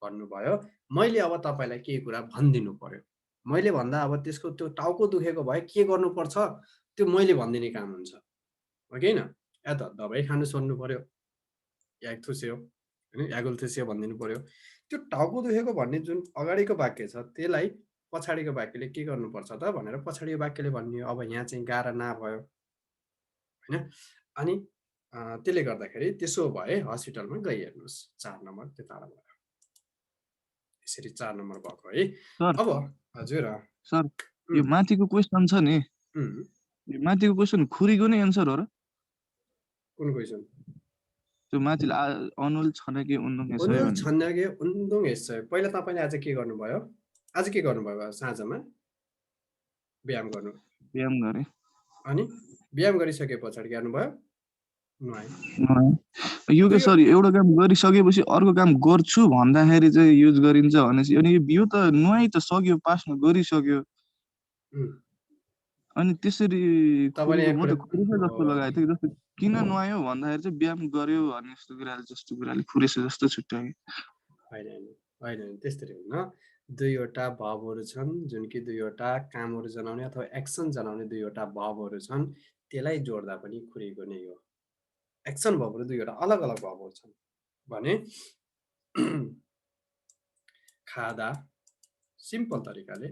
भन्नुभयो, मैले अब तपाईँलाई केही कुरा भनिदिनु पर्यो। मैले भन्दा अब त्यसको त्यो टाउको दुखेको भए के गर्नुपर्छ त्यो मैले भनिदिने काम हुन्छ हो कि होइन। या त दबाई खानु सोध्नु पर्यो, या थुस्यो होइन, यागुल थुस्यो भनिदिनु पर्यो। त्यो टाउको दुखेको भन्ने जुन अगाडिको वाक्य छ त्यसलाई पछाडिको वाक्यले के गर्नुपर्छ त भनेर पछाडिको वाक्यले भन्ने हो। अब यहाँ चाहिँ गाह्रो नभयो होइन। अनि त्यसले गर्दाखेरि त्यसो भए हस्पिटलमा गइहेर्नुहोस्। 4 नम्बर त्यो तारा भयो। यसरी 4 नम्बर भएको है। अब हजुर सर, यो माथिको क्वेसन छ नि, यो माथिको क्वेसन खुरीको नै एन्सर हो र कुन क्वेसन? त्यो माथिले अनुल छनके उन्दुङ हेसय उनुल भन्ने छन्यागे उन्दुङ हेसय। पहिला तपाईँले आज के गर्नुभयो? आज के गर्नुभयो? साँझमा व्यायाम गर्नु, व्यायाम गरे अनि व्यायाम गरिसके पछाडि गर्नुभयो नुहाए। यो के सरी एउटा काम गरिसकेपछि अर्को काम गर्छु भन्दाखेरि चाहिँ युज गरिन्छ भनेपछि अनि यो त नुहाइ त सक्यो पासमा गरिसक्यो अनि त्यसरी तपाईँले खुरीको म त खुरीको जस्तो लगाएको थिएँ जस्तो किन नुहायो भन्दाखेरि चाहिँ व्यायाम गर्यो भन्ने जस्तो कुराले खुरेछ जस्तो छुट्यायो। होइन त्यस्तरी हुन्न। दुईवटा भावहरू छन् जुन कि दुईवटा कामहरू जनाउने अथवा एक्सन जनाउने दुईवटा भावहरू छन्, त्यसलाई जोड्दा पनि खुरीको नै हो। एक्सन भावहरू दुईवटा अलग अलग भावहरू छन् भने खादा, सिम्पल तरिकाले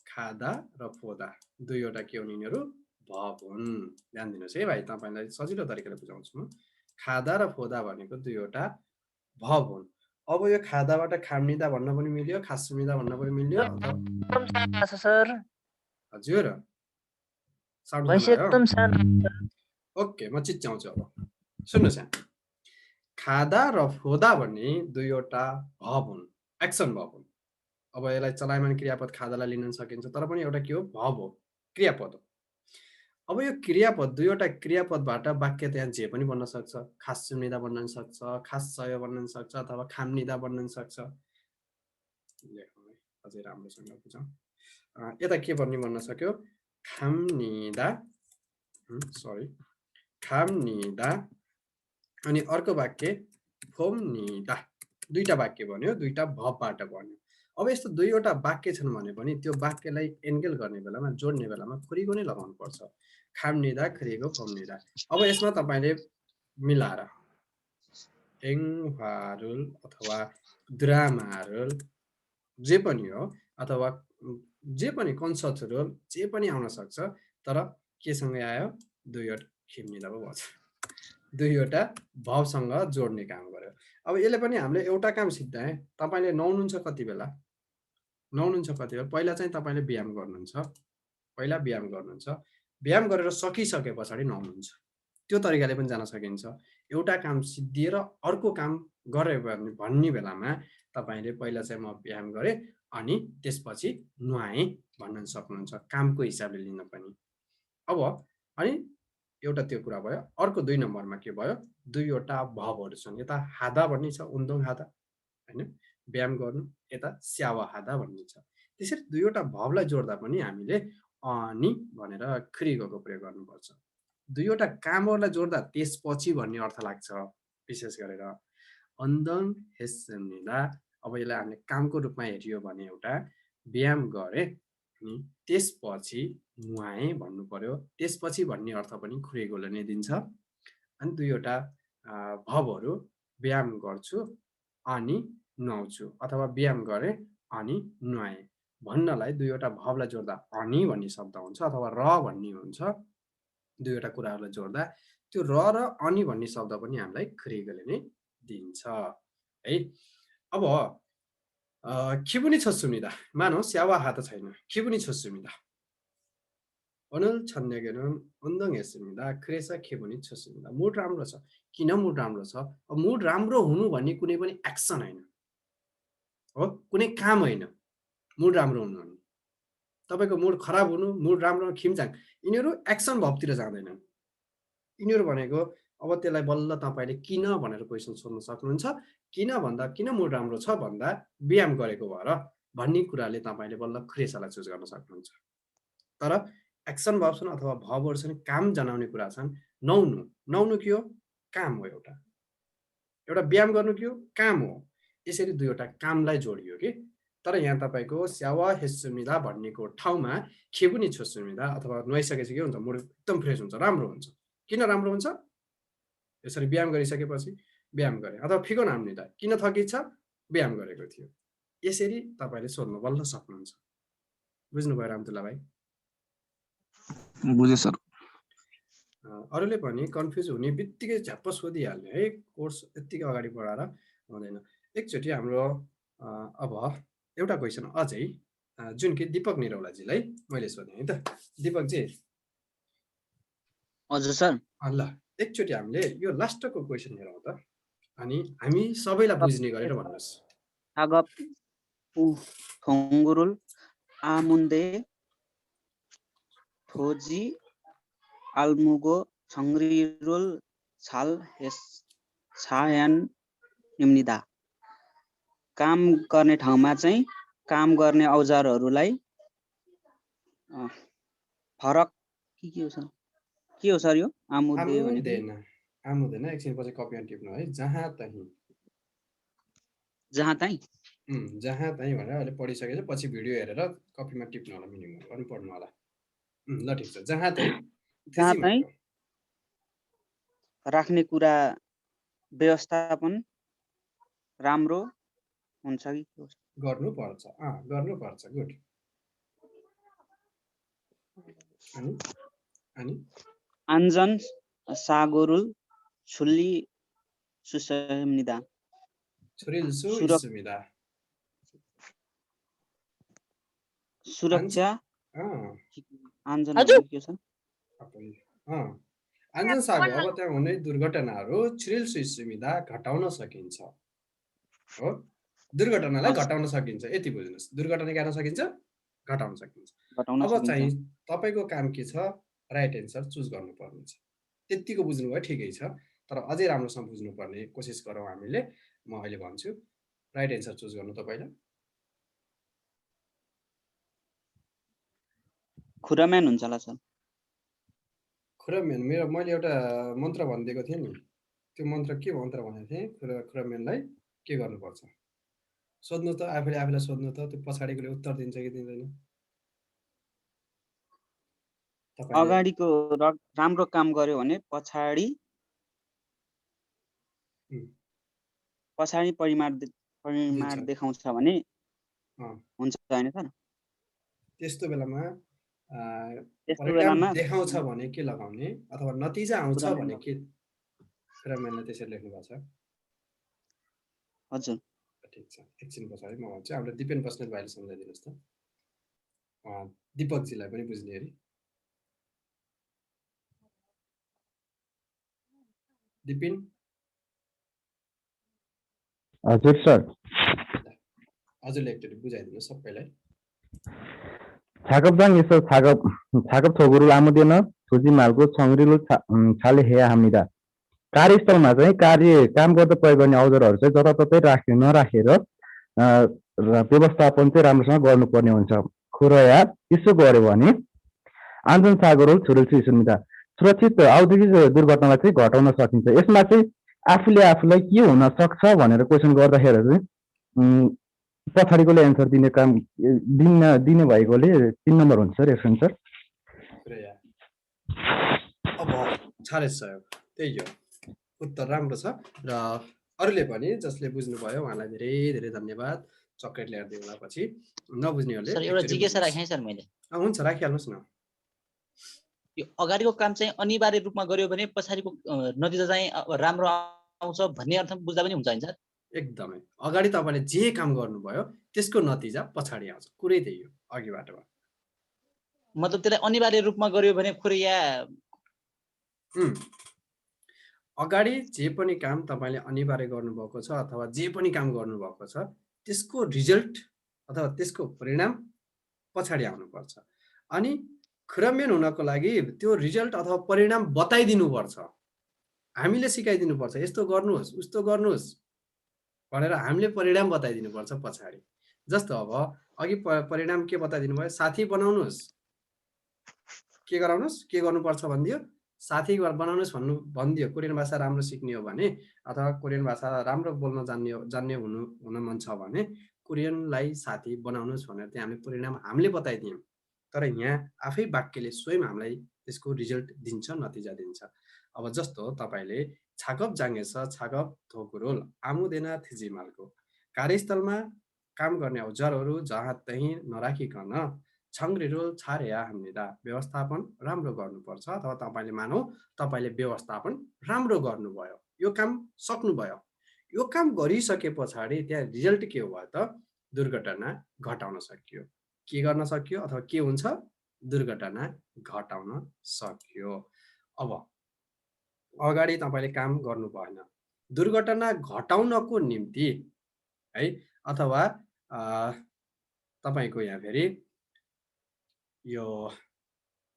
खादा र फोदा दुईवटा के हुन्? यिनीहरू भाव हुन्। ध्यान दिनुहोस् है भाइ, तपाईँलाई सजिलो तरिकाले बुझाउँछु म। खादा र फोदा भनेको दुईवटा भाव हुन्। अब यो खादाबाट खाम्निदा भन्न पनि मिल्यो, खासुमिदा भन्न पनि मिल्यो। सर हजुर साउन्ड भैँस एकदम सानो। ओके, म चिच्याउँछु। अब सुन्नुहोस् यहाँ, खादा र फोदा भन्ने दुईवटा भाव हुन्, एक्सन भाव हुन्। अब यसलाई चलायमान क्रियापद खादालाई लिन सकिन्छ, तर पनि एउटा के हो? भाव हो, क्रियापद हो। अब यो क्रियापद दुईवटा क्रियापदबाट वाक्य त्यहाँ जे पनि बन्न सक्छ। खास सुम्निदा बन्न सक्छ, खास सय बन्न सक्छ, अथवा खाम्निदा बन्न सक्छ। लेखौँ है अझै राम्रोसँग बुझौँ। यता के बन्न सक्यो? खाम्निदा, सरी, खाम्निदा, अनि अर्को वाक्य फोम्निदा। दुईटा वाक्य बन्यो, दुईटा भावबाट बन्यो। अब यस्तो दुईवटा वाक्य छन् भने पनि त्यो वाक्यलाई एन्गेल गर्ने बेलामा, जोड्ने बेलामा खुरीको नै लगाउनु पर्छ। खाम्निदा, खुरीको, फोम्निदा। अब यसमा तपाईँले मिलाएर एङहारुल अथवा द्रामारुल जे पनि हो, अथवा जे पनि कन्सर्टरुल जे पनि आउन सक्छ, तर केसँग आयो? दुईवटा खिम्निदा पो भन्छ, दुईवटा भावसँग जोड्ने काम गर्यो। अब यसले पनि हामीले एउटा काम सिक्दाएँ। तपाईँले नुहाउनुहुन्छ कति बेला? नुहाउनुहुन्छ कति बेला? पहिला चाहिँ तपाईँले व्यायाम गर्नुहुन्छ, पहिला व्यायाम गर्नुहुन्छ, व्यायाम गरेर सकिसके पछाडि नुहाउनुहुन्छ। त्यो तरिकाले पनि जान सकिन्छ। एउटा काम सिद्धिएर अर्को काम गरे भन्ने बेलामा तपाईँले पहिला चाहिँ म व्यायाम गरेँ अनि त्यसपछि नुहाएँ भन्न सक्नुहुन्छ, कामको हिसाबले लिन पनि। अब अनि एउटा त्यो कुरा भयो। अर्को 2 नम्बरमा के भयो? दुईवटा भावहरू छन्। यता हादा भन्ने छ, उन्दुङ हादा हैन, व्यायाम गर्नु। यता स्यावा हादा भन्ने छ। त्यसरी दुईवटा भावलाई जोड्दा पनि हामीले अनि भनेर खुरीको प्रयोग गर्नुपर्छ। दुईवटा कामहरूलाई जोड्दा त्यसपछि भन्ने अर्थ लाग्छ। विशेष गरेर अन्दङ हेस्सम्निदा, अब यसलाई हामीले कामको रूपमा हेरियो भने एउटा व्यायाम गरे अनि त्यसपछि नुहाएँ भन्नु पर्यो। त्यसपछि भन्ने अर्थ पनि खुरीकोले नै दिन्छ। अनि दुईवटा भावहरू व्यायाम गर्छु अनि नुहाउँछु, अथवा व्यायाम गरे अनि नुहाएँ भन्नलाई दुईवटा भावलाई जोड्दा अनि भन्ने शब्द हुन्छ, अथवा र भन्ने हुन्छ। दुईवटा कुराहरूलाई जोड्दा त्यो र अनि भन्ने शब्द पनि हामीलाई खुरीकोले नै दिन्छ है। अब खिबुनी छसुमिदा, मानौ स्यावा हात छैन, खिबुनी छसुमिदा, अनुल छन्नेगेनुन उन्दङ हेसुमिदा, क्रेसा खिबुनी छसुमिदा। मुड राम्रो छ। किन मुड राम्रो छ? अब मुड राम्रो हुनु भन्ने कुनै पनि एक्सन होइन हो, कुनै काम होइन मुड राम्रो हुनु भन्ने। तपाईँको मुड खराब हुनु, मुड राम्रो, खिमचाङ, यिनीहरू एक्सन भावतिर जाँदैनन्। यिनीहरू भनेको अब त्यसलाई बल्ल तपाईँले किन भनेर क्वेसन सोध्न सक्नुहुन्छ। किन भन्दा, किन मुड राम्रो छ भन्दा व्यायाम गरेको भएर भन्ने कुराले तपाईँले बल्ल क्रेसालाई चुज गर्न सक्नुहुन्छ। तर एक्सन भाव छन् अथवा भावहरू छन्, काम जनाउने कुरा छन्। नुहाउनु, नुहाउनु के हो? काम हो। एउटा व्यायाम गर्नु के हो? काम हो। यसरी दुईवटा कामलाई जोडियो कि। तर यहाँ तपाईँको स्यावा हेसुमिदा भन्नेको ठाउँमा खिबुनी छसुमिदा, अथवा नुहाइसकेपछि के हुन्छ? मुड एकदम फ्रेस हुन्छ, राम्रो हुन्छ। किन राम्रो हुन्छ? यसरी व्यायाम गरिसकेपछि व्यायाम गरे, अथवा फिको नाम्निदा, किन थकिन्छ? व्यायाम गरेको थियो। यसरी तपाईँले सोध्न बल्ल सक्नुहुन्छ। बुझ्नुभयो रामतुला भाइ? बुझे सर। अरूले पनि कन्फ्युज हुने बित्तिकै झ्याप्प सोधिहाल्ने है, कोर्स यत्तिकै अगाडि बढाएर हुँदैन। एकचोटि हाम्रो अब एउटा क्वेसन अझै जुन कि दिपक निरौलाजीलाई मैले सोधेँ है त। दिपकजी हजुर सर। ल एकचोटि हामीले यो लास्टको क्वेसन हेरौँ त, अनि हामी सबैलाई बुझ्ने गरेर भन्नुहोस्। छागप थोङ्गुरुल आमुन्दे थोजी आल्मुगो छङ्ग्रिरुल छाल छायान निम्निदा। काम गर्ने ठाउँमा चाहिँ काम गर्ने औजारहरूलाई फरक के हो सर? के हो सर यो आमुदे भनेको? आमुदेन एकछिनपछि कपीमा टिप्नु है। जहाँ तहीँ जहाँ तहीँ जहाँ तहीँ भनेर अहिले पढिसकेपछि पछि भिडियो हेरेर कपीमा टिप्नु होला, मिनिमम अनि पढ्नु होला। ल ठिक छ। जहाँ तहीँ राख्ने कुरा व्यवस्थापन राम्रो हुन्छ कि गर्नुपर्छ। गर्नुपर्छ। गुड। अनि आन्जन सागोरुल छुल्ली सुसमिदा। सुरक्षा आन्जन के छ? आन्जन सागो अब त्यहाँ हुने दुर्घटनाहरू छिरिल सुसमिदा घटाउन सकिन्छ हो। दुर्घटनालाई घटाउन सकिन्छ, यति बुझ्नुहोस्। दुर्घटना गर्न सकिन्छ, घटाउन सकिन्छ। अब चाहिँ तपाईको काम के छ? राइट एन्सर चुज गर्नुपर्ने छ। त्यतिको बुझ्नुभयो ठिकै छ, तर अझै राम्रोसँग बुझ्नुपर्ने कोसिस गरौँ हामीले। म अहिले भन्छु राइट एन्सर चुज गर्नु तपाईलाई। खुराम्यान हुन्छ होला सर। खुराम्यान मैले एउटा मन्त्र भनिदिएको थिएँ नि, त्यो मन्त्र के मन्त्र भनेको थिएँ? खुराम्यानलाई के गर्नुपर्छ सोध्नु त, आफूलाई सोध्नु त। त्यो पछाडिकोले उत्तर दिन्छ कि दिँदैन? अगाडिको राम्रो काम गर्यो भने पछाडि परिमाण देखाउँछ भने हुन्छ हैन सर? त्यस्तो बेलामा परिणाम देखाउँछ भने के लगाउने, अथवा नतिजा आउँछ भने के? खुराम्यानलाई त्यसरी लेख्नु भएको छ। हजुर ठिक छ। एकछिन पछाडि म भन्छु। हाम्रो दिपेन बस्नेत भाइले सम्झाइदिनुहोस् त, दिपकजीलाई पनि बुझ्ने गरी। दिपिन। हजुर सर। हजुरले एकचोटि बुझाइदिनुहोस् सबैलाई। छागप जाङ यसो छागप थोगुरु आमुदेन थोजी मालको छङ्ग्रिलो छाले हेया हामीदा। कार्यस्थलमा चाहिँ काम गर्दा प्रयोग गर्ने औजारहरू चाहिँ जताततै नराखेर व्यवस्थापन चाहिँ राम्रोसँग गर्नुपर्ने हुन्छ। खुरया यसो गर्यो भने आन्जन सागरोल छुरेल सुसमिदा सुरक्षित औद्योगिक दुर्घटनालाई चाहिँ घटाउन सकिन्छ। यसमा चाहिँ आफूलाई के हुन सक्छ भनेर क्वेसन गर्दाखेरि चाहिँ पछाडिकोले एन्सर दिने काम दिने भएकोले 3 नम्बर हुन्छ सर यसको एन्सर। अब छारे सहयोग त्यही हो, उत्तर राम्रो छ। र अरूले पनि जसले बुझ्नुभयो उहाँलाई धेरै धेरै धन्यवाद। चक्लेट ल्याएर दिउँ होला पछि। नबुझ्नेहरूले सर एउटा जिज्ञासा राखेँ सर मैले। हुन्छ राखिहाल्नुहोस् न। यो अगाडिको काम चाहिँ अनिवार्य रूपमा गर्यो भने पछाडिको नतिजा चाहिँ राम्रो आउँछ भन्ने अर्थमा बुझ्दा पनि हुन्छ हैन सर? एकदमै। अगाडि तपाईले जे काम गर्नुभयो त्यसको नतिजा पछाडि आउँछ, कुरै त्यही हो अघिबाटमा। मतलब त्यसलाई अनिवार्य रूपमा गर्यो भने खुरिया अगाडि जे पनि काम तपाईले अनिवार्य गर्नुभएको छ अथवा जे पनि काम गर्नुभएको छ त्यसको रिजल्ट अथवा त्यसको परिणाम पछाडि आउनुपर्छ। अनि खुराम्यान हुनको लागि त्यो रिजल्ट अथवा परिणाम बताइदिनु पर्छ, हामीले सिकाइदिनु पर्छ। यस्तो गर्नुहोस् उस्तो गर्नुहोस् भनेर हामीले परिणाम बताइदिनु पर्छ पछाडि। जस्तो अब अघि परिणाम के बताइदिनु भयो? साथी बनाउनुहोस्। के गराउनुहोस्? के गर्नुपर्छ भनिदियो? साथी बनाउनुहोस् भनिदियो। कोरियन भाषा राम्रो सिक्ने हो भने अथवा कोरियन भाषा राम्रो बोल्न जान्ने हुन मन छ भने कोरियनलाई साथी बनाउनुहोस् भनेर चाहिँ हामीले परिणाम हामीले बताइदियौँ। तर यहाँ आफै वाक्यले स्वयं हामीलाई त्यसको रिजल्ट दिन्छ, नतिजा दिन्छ। अब जस्तो तपाईले छागप जाङ्गेछ छागप थोकुरोल आमुदेना थिजिमालको कार्यस्थलमा काम गर्ने औजारहरू जहाँ तहीँ नराखिकन छङ्ग्रिरोल छारेया हामीदा व्यवस्थापन राम्रो गर्नुपर्छ। अथवा तपाईले मानौ तपाईले व्यवस्थापन राम्रो गर्नुभयो, यो काम सक्नुभयो। यो काम गरिसके पछाडि त्यहाँ रिजल्ट के हो त? दुर्घटना घटाउन सकियो। के गर्न सकियो अथवा के हुन्छ दुर्घटना घटाउन सकियो। अब अगाडि तपाईले काम गर्नु भएन, दुर्घटना घटाउनको निम्ति है अथवा तपाईको यहाँ फेरि यो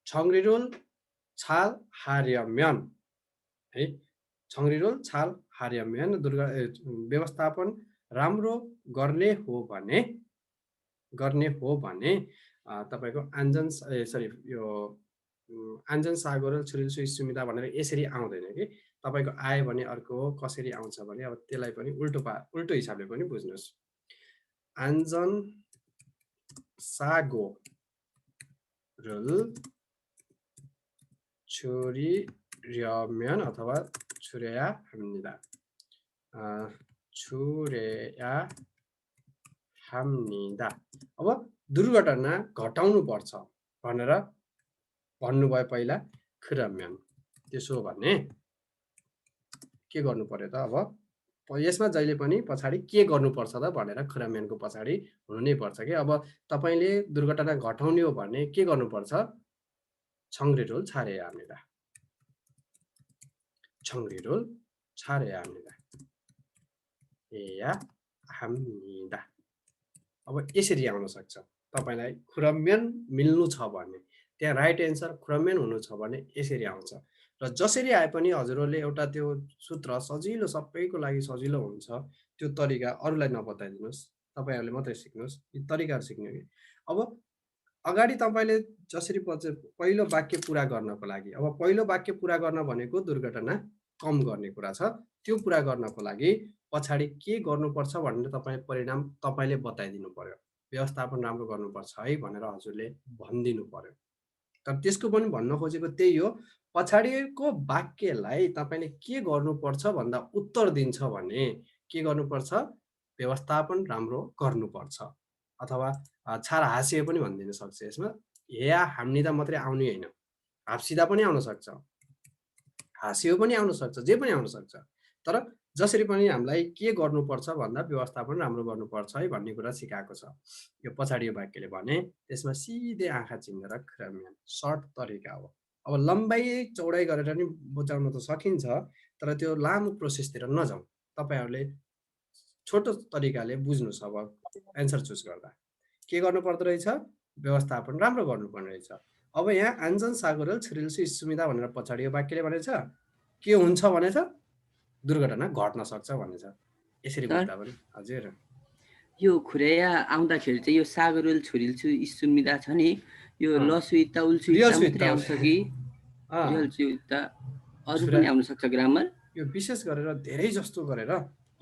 छङ्रिरोल छाल हार्यम्यन है, छङ्रिरोल छाल हार्यम्यन व्यवस्थापन राम्रो गर्ने हो भने तपाईको आञ्जन यो आञ्जन सागरोल छुरिल्सु सुमिदा भनेर यसरी आउँदैन कि तपाईको आयो भने अर्को कसरी आउँछ भने अब त्यसलाई पनि उल्टो हिसाबले पनि बुझ्नुस्। आञ्जन सागोरल छुरिर्यम्यन अथवा छुरेया हाम्निदा छुरेया हाम्निदा। अब दुर्घटना घटाउनु पर्छ भनेर भन्नुभयो पहिला खुरम्यन। त्यसो भने के गर्नु पर्यो त? अब यसमा जहिले पनि पछाडि के गर्नुपर्छ त भनेर खुरम्यनको पछाडि हुनु नै पर्छ कि। अब तपाईले दुर्घटना घटाउने हो भने के गर्नुपर्छ? छङ्रिरोल छारेया हाम्निदा, छङ्रिरोल छारेया हाम्निदा एया हाम्निदा। अब यसरी आउन सक्छ। तपाईलाई खुरम्यन मिल्नु छ भने, त्यहाँ राइट एन्सर खुरम्यन हुनु छ भने यसरी आउँछ। र जसरी आए पनि हजुरहरूले एउटा त्यो सूत्र सजिलो, सबैको लागि सजिलो हुन्छ त्यो तरिका अरूलाई नबताइदिनुस्, तपाईहरुले मात्रै सिक्नुस्। यी तरिकाहरु सिक्नु कि अब अगाडि तपाईले जसरी पहिलो वाक्य पूरा गर्नको लागि, अब पहिलो वाक्य पूरा गर्न भनेको दुर्घटना कम गर्ने कुरा छ। त्यो पूरा गर्नको लागि पछाडि के गर्नुपर्छ भनेर परिणाम तपाईले बताइदिनु पर्यो। व्यवस्थापन राम्रो गर्नुपर्छ है भनेर हजुरले भनिदिनु पर्यो। तर त्यसको पनि भन्न खोजेको त्यही हो, पछाडिको वाक्यलाई तपाईले के गर्नुपर्छ भन्दा उत्तर दिन्छ भने के गर्नुपर्छ? व्यवस्थापन राम्रो गर्नुपर्छ। अथवा छार हास्य पनि भनिदिन सक्छ यसमा। हेया हाम्निदा मात्रै आउने हैन, हाप्सिदा पनि आउन सक्छ, हास्यो पनि आउन सक्छ, जे पनि आउन सक्छ। तर जसरी पनि हामीलाई के गर्नुपर्छ भन्दा व्यवस्थापन राम्रो गर्नुपर्छ है भन्ने कुरा सिकाएको छ यो पछाडि वाक्यले भने। त्यसमा सिधै आँखा चिम्लेर खुरम्यन सर्ट तरिका हो। अब लम्बाइ चौडाइ गरेर नि बुझाउन त सकिन्छ, तर त्यो लामो प्रोसेसतिर नजाउँ। तपाईहरुले छोटो तरिकाले बुझ्नुस्। अब एन्सर चुज गर्दा के गर्नु पर्दो रहेछ? व्यवस्थापन राम्रो गर्नुपर्ने रहेछ। अब यहाँ आञ्जन सागरोल छुरिल्सु सुमिदा भनेर पछाडि यो वाक्यले भनेछ के हुन्छ भनेछ? दुर्घटना घट्न सक्छ भनेछ। यसरी बुझ्दा पनि हजुर यो खुरेया आउँदाखेरि चाहिँ यो सागरोल छुरिल्सु सुमिदा छ नि, यो लसुइता उल्सुइता मात्रै आउँछ कि रियल सुइता अरु पनि आउन सक्छ ग्रामर? यो विशेष गरेर धेरै जस्तो गरेर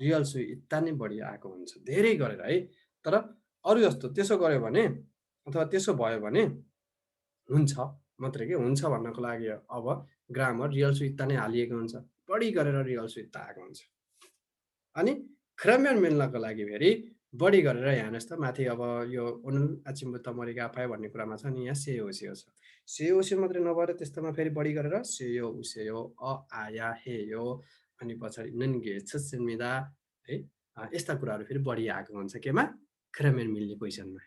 रियल सुइता नै बढी आएको हुन्छ, धेरै गरेर है। तर अरु जस्तो त्यसो गर्यो भने अथवा त्यसो भयो भने हुन्छ मात्रै के हुन्छ भन्नको लागि अब ग्रामर रियल सुइता नै हालिएको हुन्छ, बढी गरेर रियल सुइता आएको हुन्छ। अनि खुरम्यन मिल्नको लागि फेरि बढी गरेर हेर्नुस् त माथि अब यो उनुल आचिम्बु तमरिका आफाय भन्ने कुरामा छ नि, यहाँ सेयो उसेयो छ। सेयो उसेयो मात्रै नभएर त्यस्तोमा फेरि बढी गरेर सेयो उसेयो अ आया हेयो अनि पछाडि नन्गे छसिमिदा है, यस्ता कुराहरु फेरि बढी आएको हुन्छ केमा? खुरम्यन मिल्ने क्वेशनमा।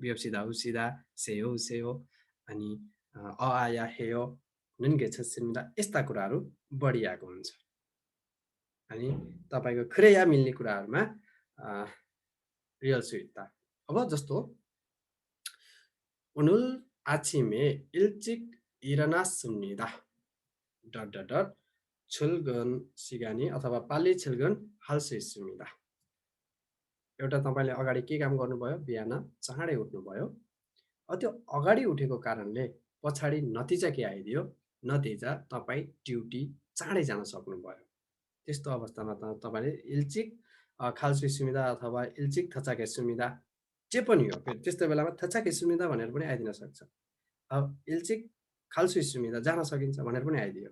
बियप्सिदा उसिदा सेयो उसेयो अनि अ आया हेयो नन्गे छसिमिदा यस्ता कुराहरु बढी आएको हुन्छ। अनि तपाईको खुरेया मिल्ने कुराहरुमा रियल सुइता। अब जस्तो उनुल आचिमे इल्चिक इरनासुम्निदा डट डट डट छुलगन सिगानी अथवा पाली छिलगन हाल्सुइसुमिदा। एउटा तपाईले अगाडि के काम गर्नुभयो? बिहान चाँडै उठ्नुभयो। त्यो अगाडि उठेको कारणले पछाडि नतिजा के आइदियो? नतिजा तपाई ड्युटी चाँडै जान सक्नुभयो। त्यस्तो अवस्थामा त तपाईले इल्चिक खाल्सुइ सुमिदा अथवा इल्चिक थचाके सुमिदा जे पनि हो, त्यस्तो बेलामा थचाके सुमिदा भनेर पनि आइदिन सक्छ। इल्चिक खाल्सुइ सुमिदा जान सकिन्छ भनेर पनि आइदियो।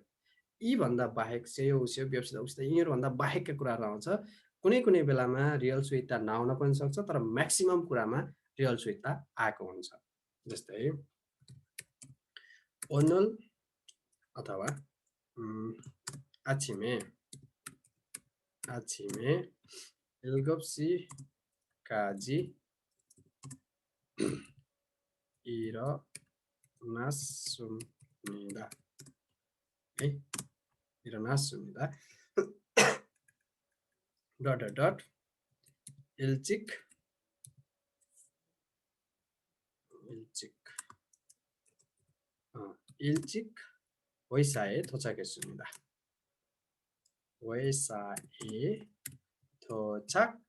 यी भन्दा बाहेक सेयो उसेयो बियप्सिदा उसिदा यिनीहरु भन्दा बाहेकका कुराहरु आउँछ। कुनै कुनै बेलामा रियल सुइता नआउन पनि सक्छ, तर म्याक्सिमम कुरामा रियल सुइता आएको हुन्छ। जस्तै ओनुल अथवा आचिमे आचिमे इल्गप्सी काजी 일어났습니다. है 일어났습니다. डट 일찍 일찍 회사에 도착했습니다. 회사에 도착했습니다.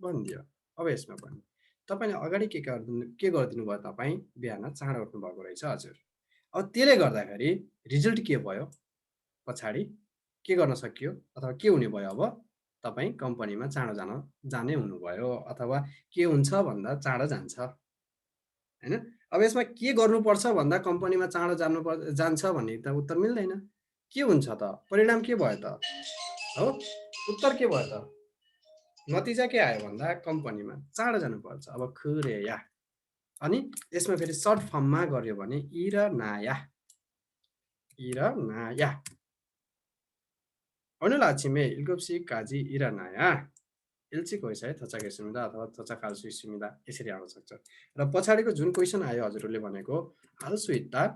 भन्दियो। अब यसमा पनि तपाईले अगाडि के गरिदिनु भयो तपाई बिहान चाँडो उठ्नु भएको रहेछ हजुर। अब त्यसले गर्दाखेरि रिजल्ट के भयो पछाडी के गर्न सकियो अथवा के हुने भयो अब तपाई कम्पनीमा चाँडो जाने हुनुभयो अथवा के हुन्छ भन्दा चाँडो जान्छ हैन। अब यसमा के गर्नुपर्छ भन्दा कम्पनीमा चाँडो जान्छ भन्ने त उत्तर मिल्दैन। के हुन्छ त परिणाम के भयो त हो उत्तर के भयो त नतिजा के आयो भन्दा कम्पनीमा चाँडो जानुपर्छ। अब खुरेया अनि यसमा फेरि सर्ट फर्ममा गर्यो भने इरनाया 오늘 아침에 7시까지 일어나야 일찍 회사에 도착했습니다 अथवा 도착할 수 있습니다. यसरी आउन सक्छ। र पछाडीको जुन क्वेशन आयो हजुरले भनेको 할 수 있다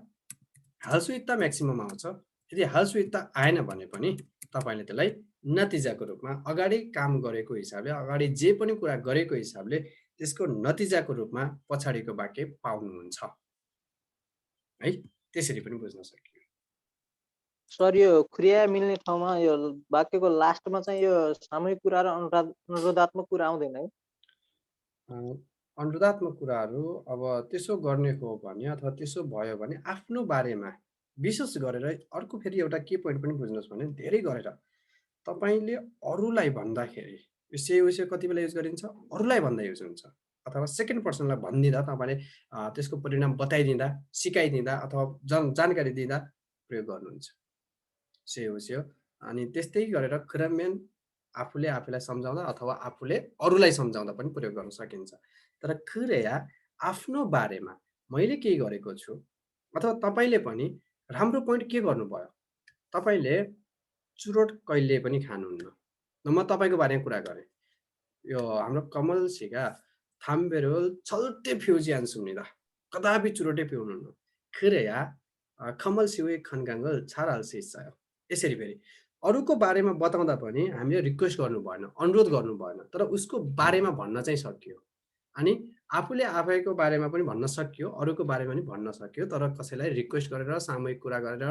म्याक्सिमम आउँछ। यदि 할 수 있다 आएन भने पनि तपाईले त्यसलाई नतिजाको रूपमा अगाडि काम गरेको हिसाबले अगाडि जे पनि कुरा गरेको हिसाबले त्यसको नतिजाको रूपमा पछाडीको वाक्य पाउनुहुन्छ है। त्यसरी पनि बुझ्न सकियो। सर यो क्रिया मिल्ने ठाउँमा यो वाक्यको लास्टमा चाहिँ यो सामूहिक कुरा र अनुरोधात्मक कुरा आउँदैन है। अनुरोधात्मक कुराहरू अब त्यसो गर्ने हो भने अथवा त्यसो भयो भने आफ्नो बारेमा विशेष गरेर अर्को फेरि एउटा के पोइन्ट पनि बुझ्नुहोस् भने धेरै गरेर तपाईले अरूलाई भन्दाखेरि विषय कति बेला युज गरिन्छ अरूलाई भन्दा युज हुन्छ अथवा सेकेन्ड पर्सनलाई भन्दिदा तपाईले त्यसको परिणाम बताइदिँदा सिकाइदिँदा अथवा जानकारी दिँदा प्रयोग गर्नुहुन्छ सेयो अनि त्यस्तै गरेर क्रममेन आफूले आफूलाई सम्झाउँदा अथवा आफूले अरूलाई सम्झाउँदा पनि प्रयोग गर्न सकिन्छ। तर खुरेया आफ्नो बारेमा मैले के गरेको छु अथवा तपाईले पनि राम्रो पोइन्ट के गर्नुभयो तपाईले चुरोट कहिले पनि खानुहुन्न। म तपाईको बारेमा कुरा गरे यो हाम्रो कमल सिका थाम्बेरोल 철대 피우지 않습니다. कदापि चुरोटै पिउनुहुन्न। खुरेया कमल सिवे खनगाङ्गल 잘 알 수 있어요। यसरी फेरि अरूको बारेमा बताउँदा पनि हामीले रिक्वेस्ट गर्नु भएन अनुरोध गर्नु भएन तर उसको बारेमा भन्न चाहिँ सकियो। अनि आफूले आफैको बारेमा पनि भन्न सकियो अरूको बारेमा पनि भन्न सकियो तर कसैलाई रिक्वेस्ट गरेर सामूहिक कुरा गरेर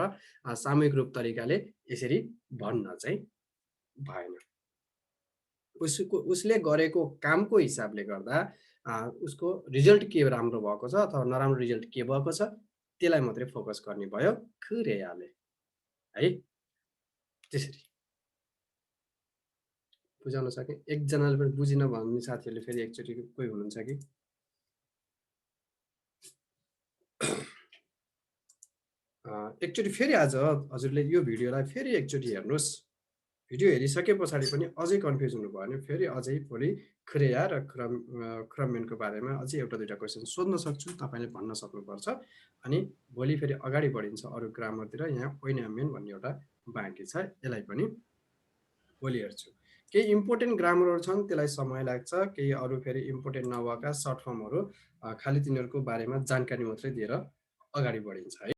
सामूहिक रूप तरिकाले यसरी भन्न चाहिँ भएन। उसले गरेको कामको हिसाबले गर्दा उसको रिजल्ट के राम्रो भएको छ अथवा नराम्रो रिजल्ट के भएको छ त्यसलाई मात्रै फोकस गर्ने भयो खुरेयाले है। त्यसरी बुझाउन सके। एकजनाले पनि बुझिन भन्ने साथीहरूले फेरि एकचोटि कोही हुनुहुन्छ कि एकचोटि फेरि आज हजुरले यो भिडियोलाई फेरि एकचोटि हेर्नुहोस्। भिडियो हेरिसके पछाडि पनि अझै कन्फ्युज हुनुभयो भने फेरि अझै भोलि खुरेया र क्रममेनको बारेमा अझै एउटा दुईटा क्वेसन सोध्न सक्छु तपाईले भन्न सक्नुपर्छ। अनि भोलि फेरि अगाडि बढिन्छ अरू ग्रामरतिर। यहाँ ओइनामेन भन्ने एउटा बाँकी छ यसलाई पनि भोलि हेर्छु। केही इम्पोर्टेन्ट ग्रामरहरू छन् त्यसलाई समय लाग्छ। केही अरू फेरि इम्पोर्टेन्ट नभएका सर्ट फर्महरू खालि तिनीहरूको बारेमा जानकारी मात्रै दिएर अगाडि बढिन्छ है।